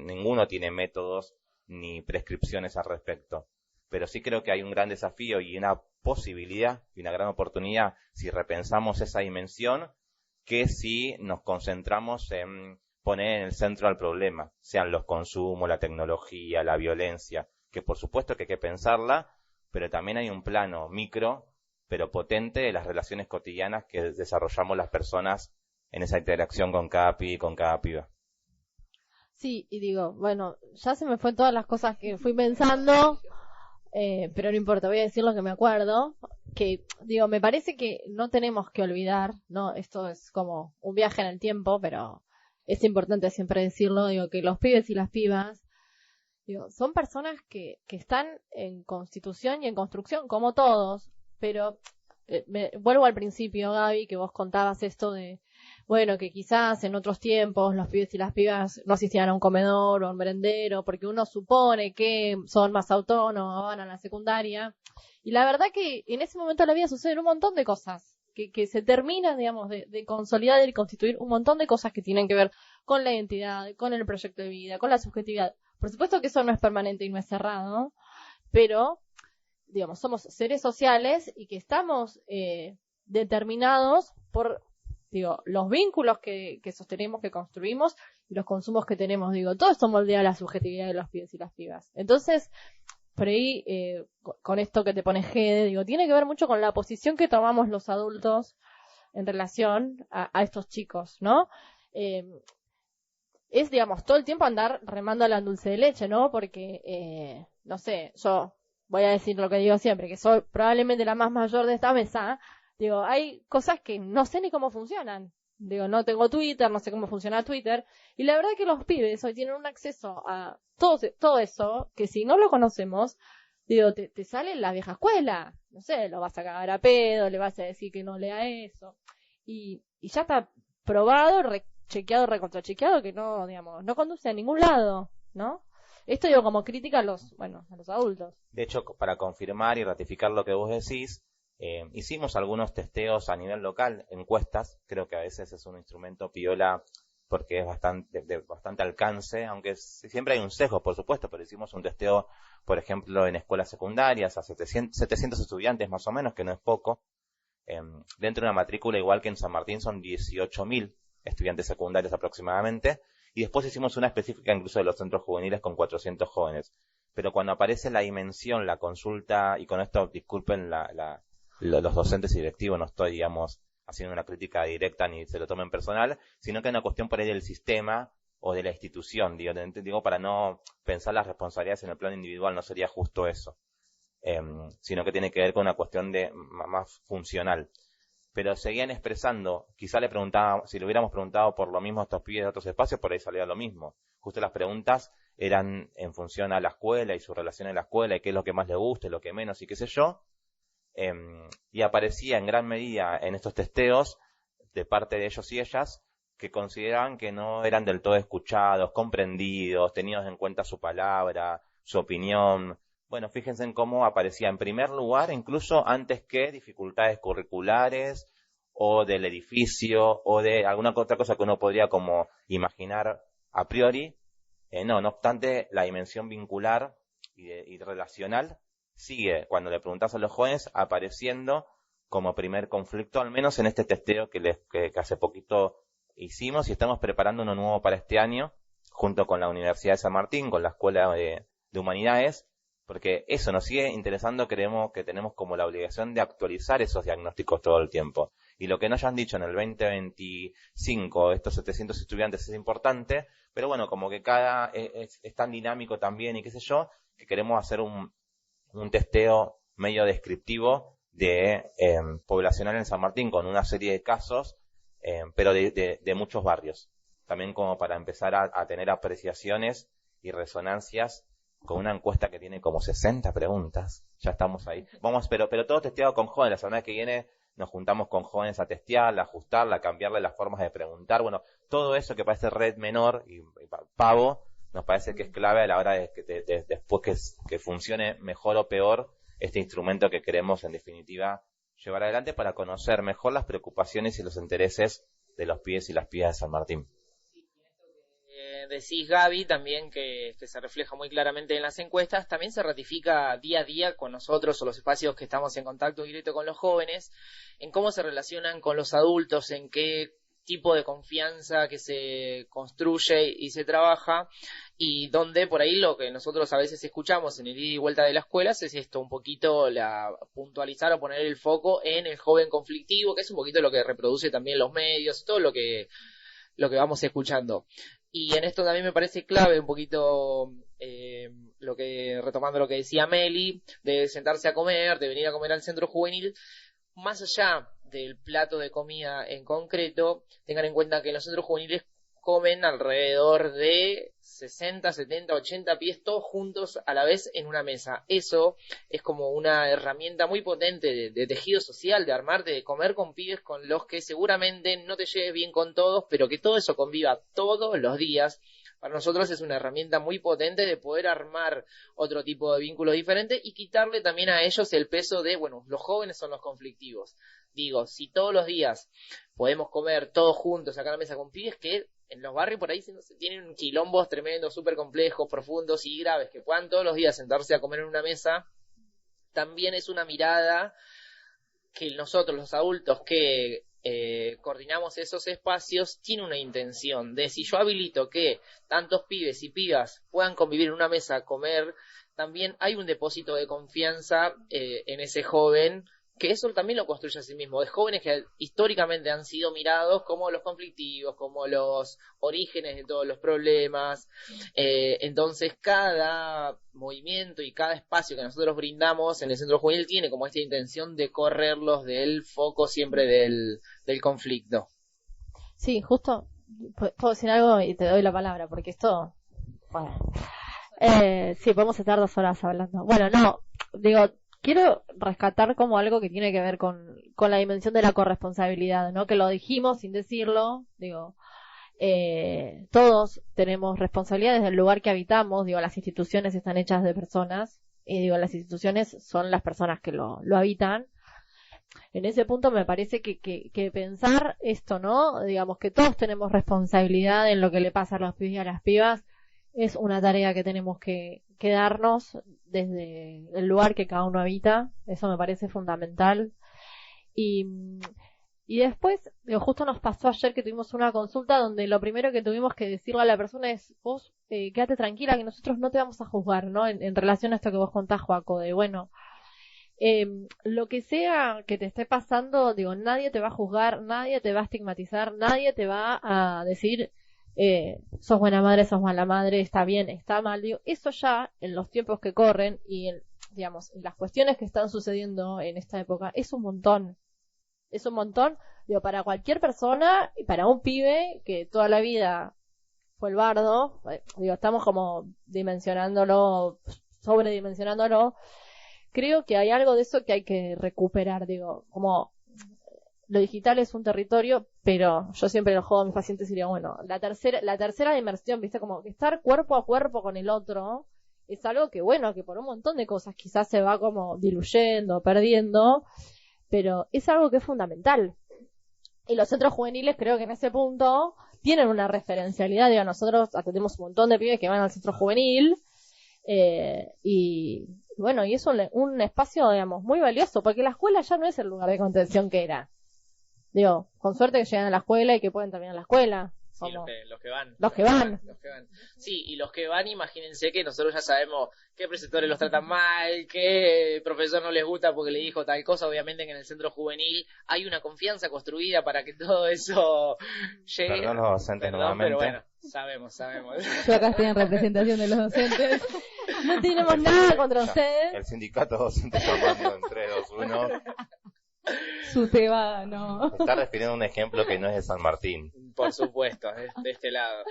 ninguno tiene métodos ni prescripciones al respecto. Pero sí creo que hay un gran desafío y una posibilidad y una gran oportunidad si repensamos esa dimensión, que si nos concentramos en poner en el centro al problema, sean los consumos, la tecnología, la violencia, que por supuesto que hay que pensarla, pero también hay un plano micro, pero potente, de las relaciones cotidianas que desarrollamos las personas en esa interacción con cada pibe y con cada piba. Sí, y digo, bueno, ya se me fue todas las cosas que fui pensando, pero no importa, voy a decir lo que me acuerdo, que digo, me parece que no tenemos que olvidar, ¿no? Esto es como un viaje en el tiempo, pero es importante siempre decirlo, digo, que los pibes y las pibas, digo, son personas que están en constitución y en construcción, como todos, pero vuelvo al principio, Gaby, que vos contabas esto de, bueno, que quizás en otros tiempos los pibes y las pibas no asistían a un comedor o a un merendero, porque uno supone que son más autónomos, van a la secundaria, y la verdad que en ese momento de la vida suceden un montón de cosas, que se terminan, digamos, de consolidar y constituir un montón de cosas que tienen que ver con la identidad, con el proyecto de vida, con la subjetividad. Por supuesto que eso no es permanente y no es cerrado, pero, digamos, somos seres sociales y que estamos determinados por, digo, los vínculos que sostenemos, que construimos, y los consumos que tenemos. Digo, todo esto moldea la subjetividad de los pibes y las pibas. Entonces, por ahí, con esto que te pone Gede, digo, tiene que ver mucho con la posición que tomamos los adultos en relación a estos chicos, ¿no? Es, digamos, todo el tiempo andar remando la dulce de leche, ¿no? Porque, no sé, yo voy a decir lo que digo siempre, que soy probablemente la más mayor de esta mesa. Digo, hay cosas que no sé ni cómo funcionan. Digo, no tengo Twitter, no sé cómo funciona Twitter. Y la verdad que los pibes hoy tienen un acceso a todo eso, que si no lo conocemos, digo, te sale la vieja escuela. No sé, lo vas a cagar a pedo, le vas a decir que no lea eso. Y ya está probado, chequeado, recontrachequeado, que no, digamos, no conduce a ningún lado, ¿no? Esto digo como crítica a los adultos. De hecho, para confirmar y ratificar lo que vos decís, hicimos algunos testeos a nivel local, encuestas. Creo que a veces es un instrumento piola porque es de bastante alcance, aunque siempre hay un sesgo, por supuesto, pero hicimos un testeo, por ejemplo, en escuelas secundarias a 700 estudiantes más o menos, que no es poco. Dentro de una matrícula, igual que en San Martín, son 18.000 estudiantes secundarios aproximadamente, y después hicimos una específica incluso de los centros juveniles con 400 jóvenes. Pero cuando aparece la dimensión, la consulta, y con esto disculpen los docentes y directivos, no estoy, digamos, haciendo una crítica directa ni se lo tomen personal, sino que es una cuestión por ahí del sistema o de la institución, digo, para no pensar las responsabilidades en el plano individual, no sería justo eso, sino que tiene que ver con una cuestión más funcional. pero seguían expresando, quizá le preguntaba, si le hubiéramos preguntado por lo mismo a estos pibes de otros espacios, por ahí salía lo mismo. Justo las preguntas eran en función a la escuela y su relación en la escuela y qué es lo que más le gusta y lo que menos y qué sé yo. Y aparecía en gran medida en estos testeos de parte de ellos y ellas que consideraban que no eran del todo escuchados, comprendidos, tenidos en cuenta su palabra, su opinión. Bueno, fíjense en cómo aparecía en primer lugar, incluso antes que dificultades curriculares o del edificio o de alguna otra cosa que uno podría como imaginar a priori. No obstante, la dimensión vincular y relacional sigue, cuando le preguntas a los jóvenes, apareciendo como primer conflicto, al menos en este testeo que hace poquito hicimos, y estamos preparando uno nuevo para este año, junto con la Universidad de San Martín, con la Escuela de Humanidades, porque eso nos sigue interesando. Creemos que tenemos como la obligación de actualizar esos diagnósticos todo el tiempo. Y lo que nos hayan dicho en el 2025 estos 700 estudiantes es importante, pero bueno, como que cada es tan dinámico también y qué sé yo, que queremos hacer un testeo medio descriptivo de poblacional en San Martín con una serie de casos, pero de muchos barrios. También como para empezar a tener apreciaciones y resonancias con una encuesta que tiene como 60 preguntas. Ya estamos ahí. Pero todo testeado con jóvenes. La semana que viene nos juntamos con jóvenes a testearla, a ajustarla, a cambiarle las formas de preguntar. Bueno, todo eso que parece red menor y pavo, nos parece que es clave a la hora de después que funcione mejor o peor este instrumento que queremos, en definitiva, llevar adelante para conocer mejor las preocupaciones y los intereses de los pibes y las pibas de San Martín. Decís, Gaby, también que se refleja muy claramente en las encuestas, también se ratifica día a día con nosotros o los espacios que estamos en contacto directo con los jóvenes, en cómo se relacionan con los adultos, en qué tipo de confianza que se construye y se trabaja, y donde por ahí lo que nosotros a veces escuchamos en el ida y vuelta de las escuelas es esto, un poquito puntualizar o poner el foco en el joven conflictivo, que es un poquito lo que reproduce también los medios, todo lo que vamos escuchando. Y en esto también me parece clave un poquito retomando lo que decía Meli, de sentarse a comer, de venir a comer al centro juvenil, más allá del plato de comida en concreto, tengan en cuenta que los centros juveniles comen alrededor de 60, 70, 80 pies todos juntos a la vez en una mesa. Eso es como una herramienta muy potente de tejido social, de armarte, de comer con pibes con los que seguramente no te lleves bien con todos, pero que todo eso conviva todos los días. Para nosotros es una herramienta muy potente de poder armar otro tipo de vínculos diferentes y quitarle también a ellos el peso de, bueno, los jóvenes son los conflictivos. Digo, si todos los días podemos comer todos juntos acá en la mesa con pibes que en los barrios por ahí se tienen quilombos tremendos, súper complejos, profundos y graves, que puedan todos los días sentarse a comer en una mesa, también es una mirada que nosotros, los adultos que coordinamos esos espacios, tiene una intención de, si yo habilito que tantos pibes y pibas puedan convivir en una mesa a comer, también hay un depósito de confianza en ese joven, que eso también lo construye a sí mismo, de jóvenes que históricamente han sido mirados como los conflictivos, como los orígenes de todos los problemas. Entonces cada movimiento y cada espacio que nosotros brindamos en el centro juvenil tiene como esta intención de correrlos del foco siempre del conflicto. Sí, justo, puedo decir algo y te doy la palabra, porque esto, bueno, sí, podemos estar 2 horas hablando. Bueno, no, digo, quiero rescatar como algo que tiene que ver con la dimensión de la corresponsabilidad, ¿no? Que lo dijimos sin decirlo, digo, todos tenemos responsabilidades del lugar que habitamos, digo, las instituciones están hechas de personas, y digo, las instituciones son las personas que lo habitan. En ese punto me parece que pensar esto, ¿no? Digamos que todos tenemos responsabilidad en lo que le pasa a los pibes y a las pibas, es una tarea que tenemos que darnos desde el lugar que cada uno habita. Eso me parece fundamental. Y después, digo, justo nos pasó ayer que tuvimos una consulta donde lo primero que tuvimos que decirle a la persona es, vos quédate tranquila que nosotros no te vamos a juzgar, ¿no? En relación a esto que vos contás, Joaco, de bueno, lo que sea que te esté pasando, digo, nadie te va a juzgar, nadie te va a estigmatizar, nadie te va a decir sos buena madre, sos mala madre, está bien, está mal. Digo, eso ya en los tiempos que corren y en, digamos, en las cuestiones que están sucediendo en esta época es un montón. Es un montón, digo, para cualquier persona y para un pibe que toda la vida fue el bardo, digo, estamos como dimensionándolo, sobredimensionándolo. Creo que hay algo de eso que hay que recuperar, digo, como lo digital es un territorio, pero yo siempre lo juego a mis pacientes y diría, bueno, la tercera dimensión, viste, como que estar cuerpo a cuerpo con el otro, es algo que, bueno, que por un montón de cosas quizás se va como diluyendo, perdiendo, pero es algo que es fundamental. Y los centros juveniles creo que en ese punto tienen una referencialidad, digo, nosotros atendemos un montón de pibes que van al centro juvenil, y bueno, y es un espacio, digamos, muy valioso, porque la escuela ya no es el lugar de contención que era. Digo, con suerte que llegan a la escuela y que pueden terminar la escuela. Sí, los que van. Los que van. Sí, y los que van, imagínense que nosotros ya sabemos qué preceptores los tratan mal, qué profesor no les gusta porque le dijo tal cosa. Obviamente que en el centro juvenil hay una confianza construida para que todo eso llegue. Perdón los docentes nuevamente. Pero bueno, sabemos. Yo acá estoy en representación de los docentes. No tenemos nada contra ustedes. El sindicato docente formando en 3, 2, 1. Su teba, no. Está refiriendo a un ejemplo que no es de San Martín. Por supuesto, de este lado.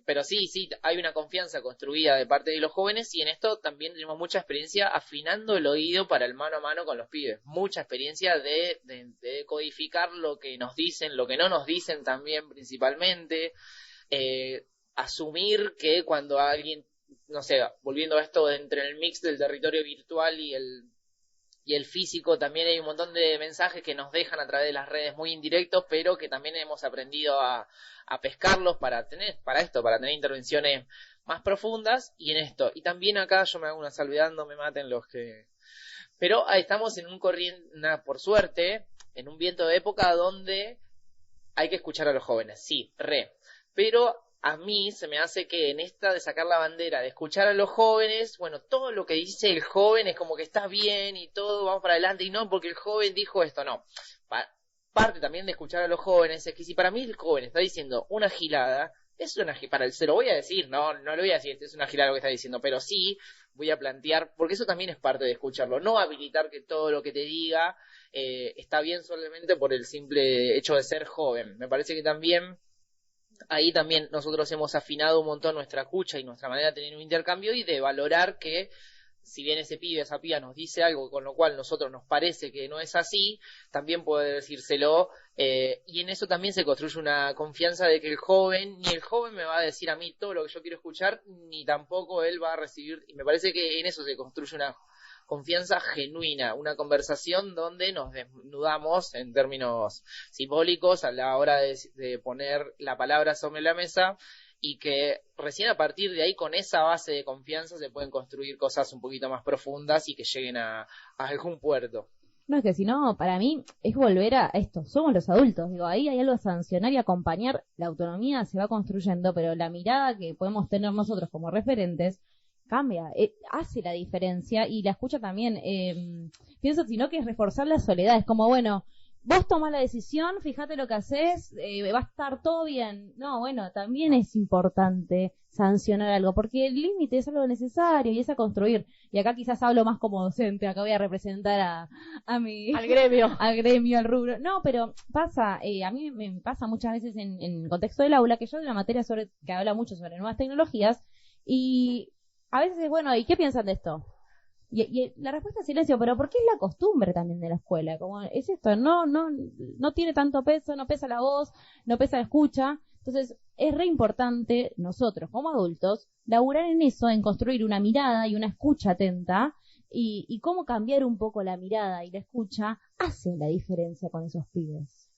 Pero sí, hay una confianza construida de parte de los jóvenes y en esto también tenemos mucha experiencia afinando el oído para el mano a mano con los pibes. Mucha experiencia de codificar lo que nos dicen, lo que no nos dicen también principalmente. Asumir que cuando alguien, no sé, volviendo a esto entre el mix del territorio virtual y el físico, también hay un montón de mensajes que nos dejan a través de las redes muy indirectos, pero que también hemos aprendido a pescarlos para tener intervenciones más profundas y en esto. Y también acá yo me hago una salvedad, no me maten los que... Pero ahí estamos en un corriente, por suerte, en un viento de época donde hay que escuchar a los jóvenes, sí, pero a mí se me hace que en esta de sacar la bandera, de escuchar a los jóvenes, bueno, todo lo que dice el joven es como que está bien y todo, vamos para adelante, y no, porque el joven dijo esto, no. Parte también de escuchar a los jóvenes es que si para mí el joven está diciendo una gilada, es una gilada, se lo voy a decir, no le voy a decir, es una gilada lo que está diciendo, pero sí voy a plantear, porque eso también es parte de escucharlo, no habilitar que todo lo que te diga está bien solamente por el simple hecho de ser joven. Me parece que también... Ahí también nosotros hemos afinado un montón nuestra escucha y nuestra manera de tener un intercambio y de valorar que si bien ese pibe, esa piba nos dice algo con lo cual nosotros nos parece que no es así, también puede decírselo y en eso también se construye una confianza de que ni el joven me va a decir a mí todo lo que yo quiero escuchar, ni tampoco él va a recibir, y me parece que en eso se construye una confianza genuina, una conversación donde nos desnudamos en términos simbólicos a la hora de poner la palabra sobre la mesa y que recién a partir de ahí con esa base de confianza se pueden construir cosas un poquito más profundas y que lleguen a algún puerto. No, es que si no, para mí es volver a esto, somos los adultos, digo, ahí hay algo a sancionar y acompañar, la autonomía se va construyendo, pero la mirada que podemos tener nosotros como referentes cambia, hace la diferencia y la escucha también, pienso sino que es reforzar la soledad, es como bueno, vos tomás la decisión, fíjate lo que haces, va a estar todo bien, no, bueno, también es importante sancionar algo, porque el límite es algo necesario y es a construir, y acá quizás hablo más como docente, acá voy a representar a mi... al gremio, al rubro, no, pero pasa, a mí me pasa muchas veces en el contexto del aula, que yo doy una materia que habla mucho sobre nuevas tecnologías, y a veces es bueno, ¿y qué piensan de esto? Y la respuesta es silencio, pero ¿por qué es la costumbre también de la escuela? Como es esto, no tiene tanto peso, no pesa la voz, no pesa la escucha. Entonces, es re importante nosotros como adultos laburar en eso, en construir una mirada y una escucha atenta y cómo cambiar un poco la mirada y la escucha hace la diferencia con esos pibes.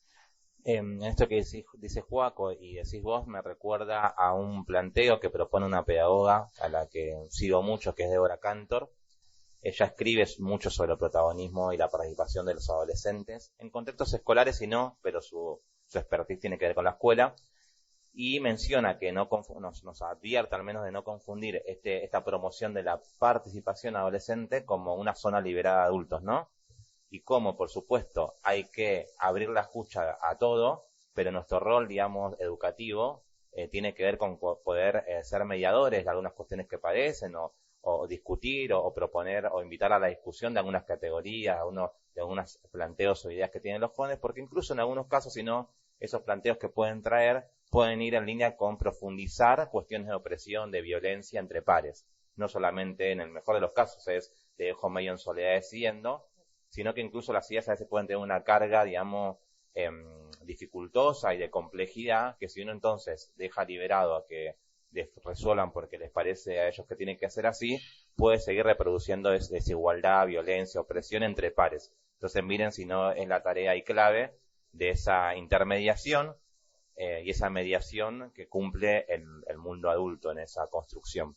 Esto que dice Joaco y decís vos me recuerda a un planteo que propone una pedagoga a la que sigo mucho, que es Débora Cantor. Ella escribe mucho sobre el protagonismo y la participación de los adolescentes, en contextos escolares y no, pero su expertise tiene que ver con la escuela, y menciona que nos advierte al menos de no confundir esta promoción de la participación adolescente como una zona liberada de adultos, ¿no? Y cómo, por supuesto, hay que abrir la escucha a todo, pero nuestro rol, digamos, educativo, tiene que ver con poder ser mediadores de algunas cuestiones que padecen o o discutir o proponer o invitar a la discusión de algunas categorías, de algunos planteos o ideas que tienen los jóvenes, porque incluso en algunos casos, si no, esos planteos que pueden traer pueden ir en línea con profundizar cuestiones de opresión, de violencia entre pares. No solamente, en el mejor de los casos, es te dejo medio en soledad diciendo, sino que incluso las ideas a veces pueden tener una carga, digamos, dificultosa y de complejidad, que si uno entonces deja liberado a que resuelvan porque les parece a ellos que tienen que hacer así, puede seguir reproduciendo desigualdad, violencia, opresión entre pares. Entonces miren si no es la tarea y clave de esa intermediación y esa mediación que cumple el mundo adulto en esa construcción.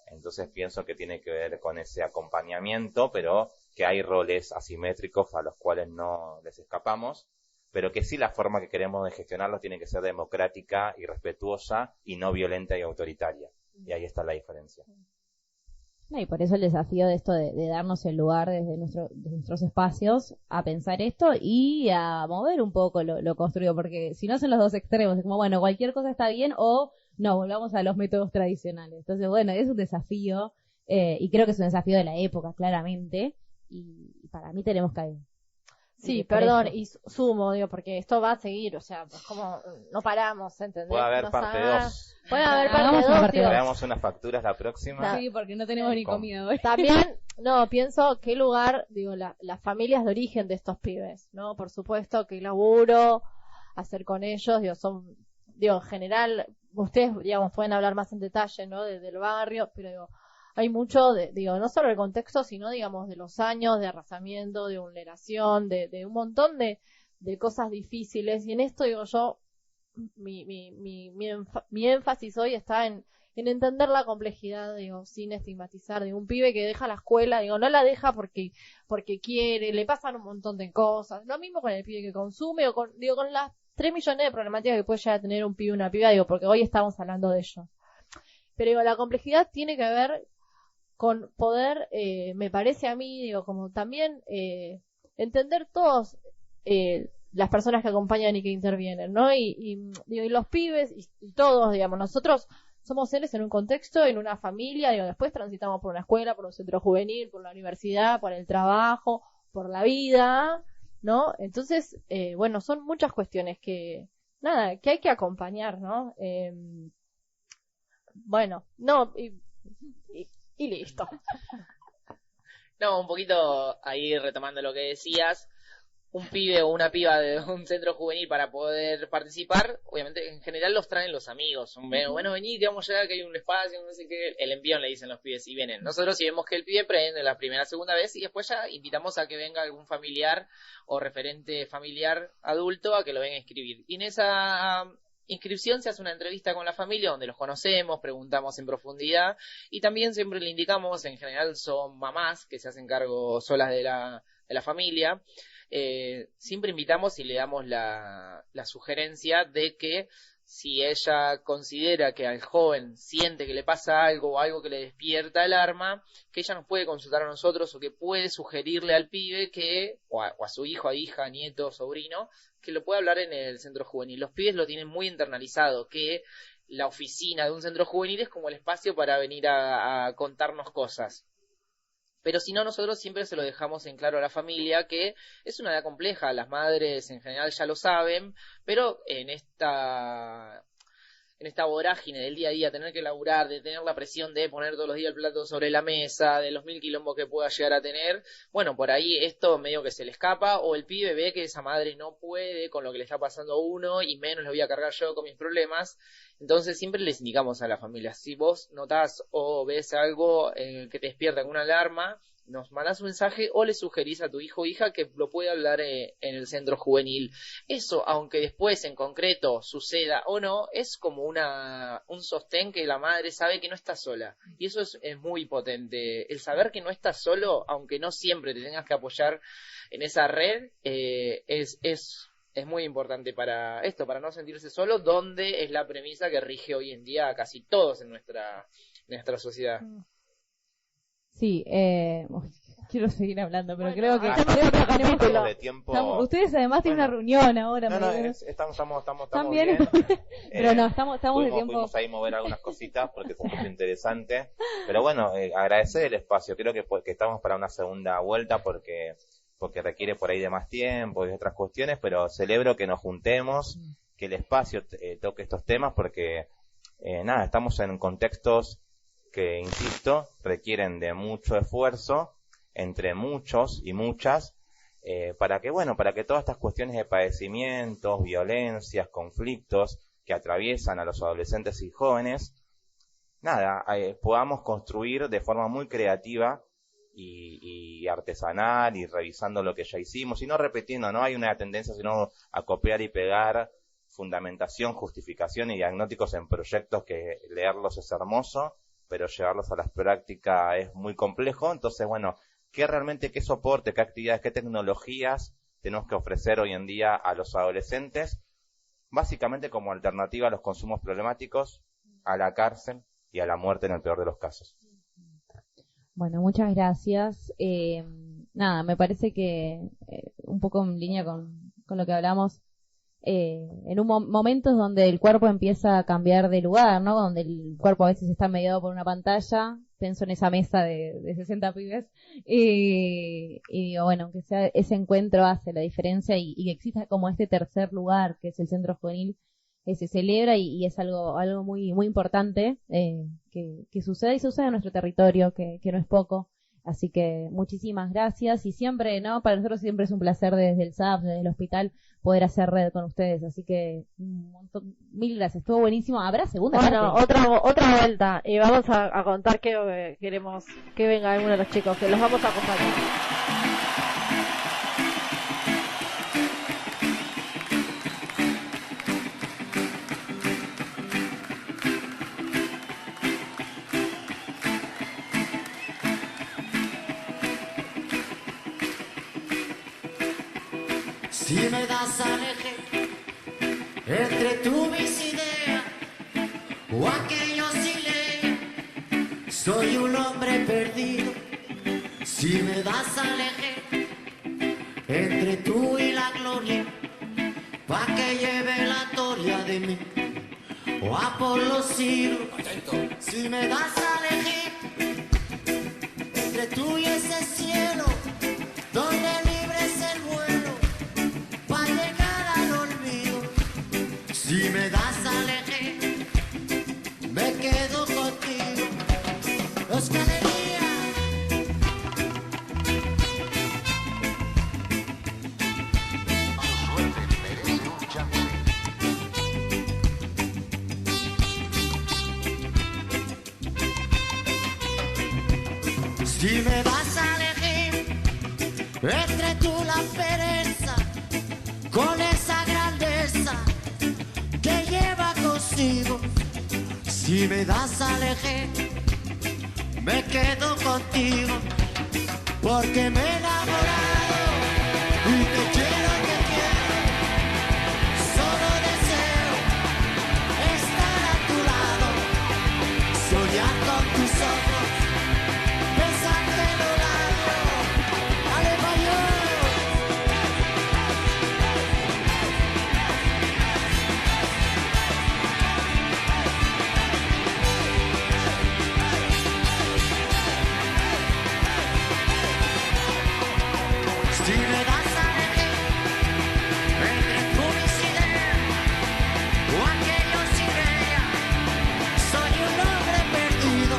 Entonces pienso que tiene que ver con ese acompañamiento, pero que hay roles asimétricos a los cuales no les escapamos, pero que sí la forma que queremos de gestionarlos tiene que ser democrática y respetuosa y no violenta y autoritaria. Y ahí está la diferencia. No, y por eso el desafío de esto de darnos el lugar desde nuestros espacios a pensar esto y a mover un poco lo construido, porque si no son los dos extremos, es como, bueno, cualquier cosa está bien o no, volvamos a los métodos tradicionales. Entonces, bueno, es un desafío y creo que es un desafío de la época, claramente, y para mí tenemos que... Sí, perdón, y sumo, digo, porque esto va a seguir, o sea, pues como no paramos, ¿entendés? Puede haber parte 2. Puede haber parte 2, Traemos unas facturas la próxima. Sí, porque no tenemos ni comida hoy. También, no, pienso qué lugar, digo, las familias de origen de estos pibes, ¿no? Por supuesto, qué laburo hacer con ellos, digo, en general, ustedes, digamos, pueden hablar más en detalle, ¿no? Del barrio, pero digo, hay mucho, digo, no solo el contexto, sino, digamos, de los años de arrasamiento, de vulneración, de un montón de cosas difíciles. Y en esto, digo, yo, mi énfasis hoy está en entender la complejidad, digo, sin estigmatizar, de un pibe que deja la escuela, digo, no la deja porque quiere, le pasan un montón de cosas. Lo mismo con el pibe que consume, o con las 3 millones de problemáticas que puede llegar a tener un pibe o una piba, digo, porque hoy estamos hablando de ellos. Pero digo, la complejidad tiene que ver con poder, me parece a mí, digo, como también entender todos las personas que acompañan y que intervienen, ¿no? Y los pibes y todos, digamos, nosotros somos seres en un contexto, en una familia, digo, después transitamos por una escuela, por un centro juvenil, por la universidad, por el trabajo, por la vida, ¿no? Entonces, bueno, son muchas cuestiones que hay que acompañar, ¿no? Bueno, no, y listo. No, un poquito ahí retomando lo que decías, un pibe o una piba de un centro juvenil para poder participar, obviamente en general los traen los amigos, bueno, vení, que vamos allá, que hay un espacio, no sé qué, el envión le dicen los pibes y vienen. Nosotros si vemos que el pibe prende la primera, segunda vez y después ya invitamos a que venga algún familiar o referente familiar adulto a que lo venga a inscribir. Y en esa inscripción se hace una entrevista con la familia donde los conocemos, preguntamos en profundidad y también siempre le indicamos, en general son mamás que se hacen cargo solas de la familia, siempre invitamos y le damos la sugerencia de que si ella considera que al joven siente que le pasa algo o algo que le despierta alarma, que ella nos puede consultar a nosotros o que puede sugerirle al pibe que, o a su hijo, a hija, nieto, sobrino, que lo puede hablar en el centro juvenil. Los pibes lo tienen muy internalizado, que la oficina de un centro juvenil es como el espacio para venir a contarnos cosas. Pero si no, nosotros siempre se lo dejamos en claro a la familia que es una edad compleja, las madres en general ya lo saben, pero en esta vorágine del día a día, tener que laburar, de tener la presión de poner todos los días el plato sobre la mesa, de los 1000 quilombos que pueda llegar a tener, bueno, por ahí esto medio que se le escapa, o el pibe ve que esa madre no puede con lo que le está pasando a uno, y menos lo voy a cargar yo con mis problemas. Entonces siempre les indicamos a la familia, si vos notás o ves algo que te despierta con una alarma, nos mandás un mensaje o le sugerís a tu hijo o hija que lo puede hablar en el centro juvenil. Eso, aunque después en concreto suceda o no, es como un sostén que la madre sabe que no está sola. Y eso es muy potente. El saber que no estás solo, aunque no siempre te tengas que apoyar en esa red, es muy importante para esto, para no sentirse solo, donde es la premisa que rige hoy en día a casi todos en nuestra sociedad. Sí, quiero seguir hablando, pero Bueno, creo que hacemos otro capítulo. de tiempo. ustedes además tienen Bueno. una reunión ahora. No, estamos También, bien. pero no, estamos de tiempo. Pudimos ahí mover algunas cositas porque es un poco interesante. Pero bueno, agradecer el espacio. Creo que estamos para una segunda vuelta porque requiere por ahí de más tiempo y otras cuestiones, pero celebro que nos juntemos, que el espacio toque estos temas porque, estamos en contextos que, insisto, requieren de mucho esfuerzo entre muchos y muchas, para que todas estas cuestiones de padecimientos, violencias, conflictos que atraviesan a los adolescentes y jóvenes, podamos construir de forma muy creativa y artesanal y revisando lo que ya hicimos y no repitiendo, no hay una tendencia sino a copiar y pegar fundamentación, justificación y diagnósticos en proyectos que leerlos es hermoso, pero llevarlos a la práctica es muy complejo. Entonces, bueno, qué soporte, qué actividades, qué tecnologías tenemos que ofrecer hoy en día a los adolescentes, básicamente como alternativa a los consumos problemáticos, a la cárcel y a la muerte en el peor de los casos. Bueno, muchas gracias. Me parece que un poco en línea con lo que hablamos, en momentos donde el cuerpo empieza a cambiar de lugar, ¿no? Donde el cuerpo a veces está mediado por una pantalla, pienso en esa mesa de 60 pibes, y digo, bueno, que sea ese encuentro hace la diferencia y que exista como este tercer lugar, que es el centro juvenil, se celebra y es algo muy muy importante que sucede en nuestro territorio, que no es poco. Así que muchísimas gracias y siempre, ¿no? Para nosotros siempre es un placer desde el SAF, desde el hospital, poder hacer red con ustedes. Así que mil gracias, estuvo buenísimo. ¿Habrá segunda parte? Otra vuelta y vamos a contar que queremos que venga alguno de los chicos, que los vamos a acompañar. Si me das al eje entre tú mis ideas o aquello sin ley, soy un hombre perdido. Si me das al eje entre tú y la gloria, pa' que lleve la gloria de mí o a por los siglos. Si me das al eje entre tú y ese cielo donde libre es el vuelo para llegar al olvido. Si me das al eje, me quedo contigo. Euskalería. Tu suerte merece un chance. Si me das a elegir entre tú la pereza con esa grandeza que lleva consigo, si me das a elegir me quedo contigo porque me he enamorado y te quiero, solo deseo estar a tu lado, soñar con tus ojos, besarte los labios, aleluya. Si me das a elegir entre tú mis ideas o aquellos sin ella, soy un hombre perdido.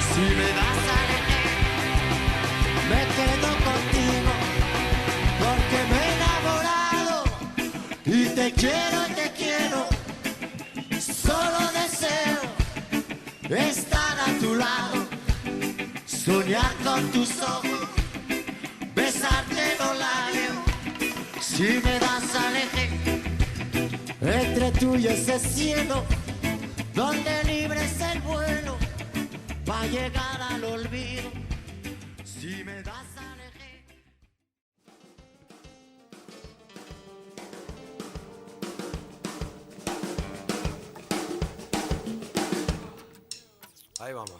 Si me das a elegir, me quedo contigo porque me he enamorado y te quiero, solo deseo estar a tu lado, soñar con tus ojos, besarte los labios. Si me das al eje entre tú y ese cielo donde libre es el vuelo para llegar al olvido. Si me das al eje. Ahí vamos.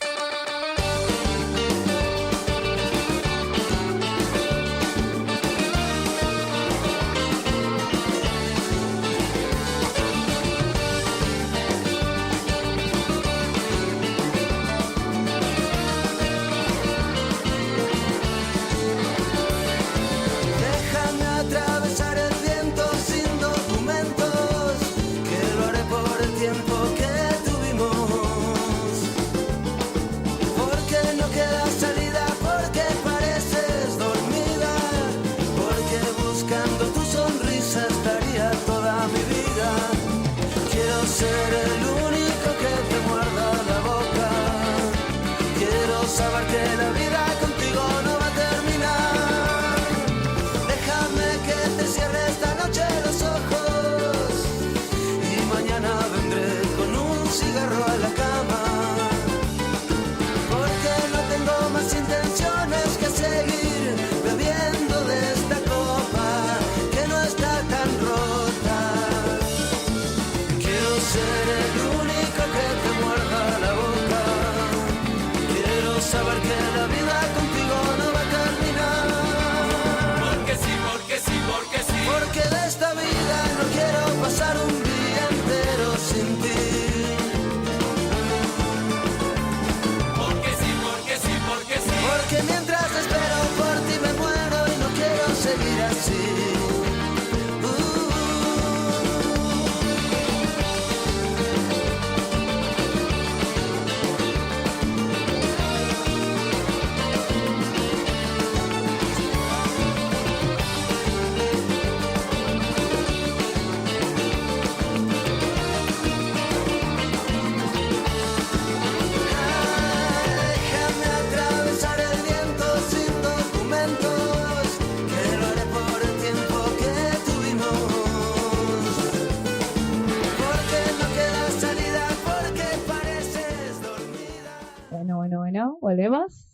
¿Volvemos?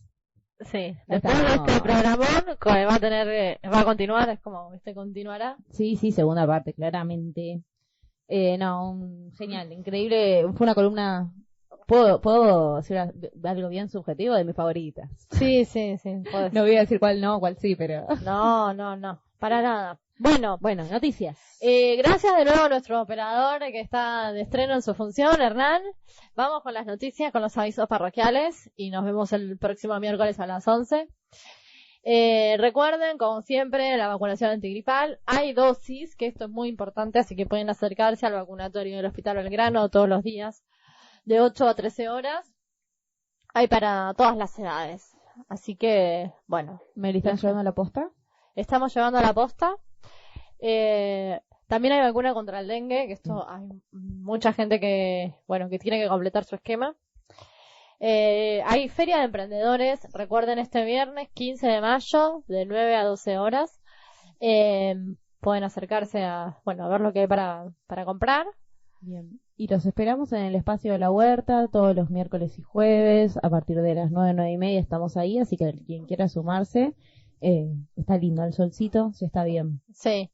Sí, Ya después de estamos. este programón que va a continuar, es como, continuará. Sí, segunda parte, claramente. Genial, increíble. Fue una columna, puedo decir algo bien subjetivo, de mis favoritas. Sí, podés. No voy a decir cuál sí, pero... No, para nada. Bueno, noticias. gracias de nuevo a nuestro operador que está de estreno en su función, Hernán. Vamos con las noticias, con los avisos parroquiales y nos vemos el próximo miércoles a las 11. Recuerden, como siempre, la vacunación antigripal. Hay dosis, que esto es muy importante, así que pueden acercarse al vacunatorio del Hospital Belgrano todos los días, de 8 a 13 horas. Hay para todas las edades. Así que, bueno. ¿Me están llevando a la posta? Estamos llevando a la posta. También hay vacuna contra el dengue, que esto hay mucha gente que tiene que completar su esquema. Hay feria de emprendedores, recuerden, este viernes 15 de mayo de 9 a 12 horas. Pueden acercarse a ver lo que hay para comprar. Bien. Y los esperamos en el espacio de la huerta todos los miércoles y jueves a partir de las 9:30 estamos ahí, así que quien quiera sumarse, está lindo el solcito, se está bien. Sí.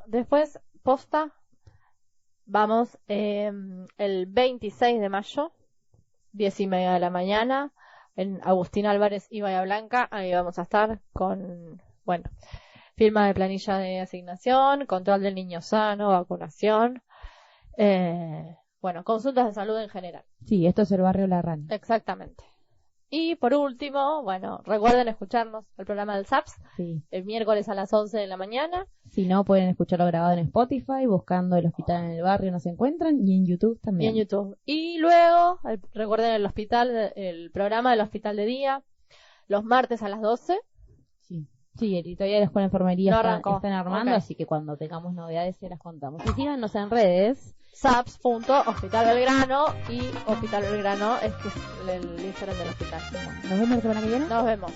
Después posta, vamos el 26 de mayo, 10:30 de la mañana, en Agustín Álvarez y Bahía Blanca. Ahí vamos a estar con, firma de planilla de asignación, control del niño sano, vacunación, consultas de salud en general. Sí, esto es el barrio La Rana. Exactamente. Y por último, recuerden escucharnos el programa del SAPS, Sí. el miércoles a las 11 de la mañana. Si no, pueden escucharlo grabado en Spotify, buscando el hospital en el barrio nos encuentran, y en YouTube Y también. en YouTube. Y luego, recuerden el programa del hospital de día, los martes a las 12. Sí, todavía la escuela de enfermería No arrancó. están armando, Ok. así que cuando tengamos novedades se las contamos. Y síganos en redes. SAPS.Hospital Belgrano y Hospital Belgrano es que es el Instagram del hospital. Nos vemos la semana que viene. Nos vemos.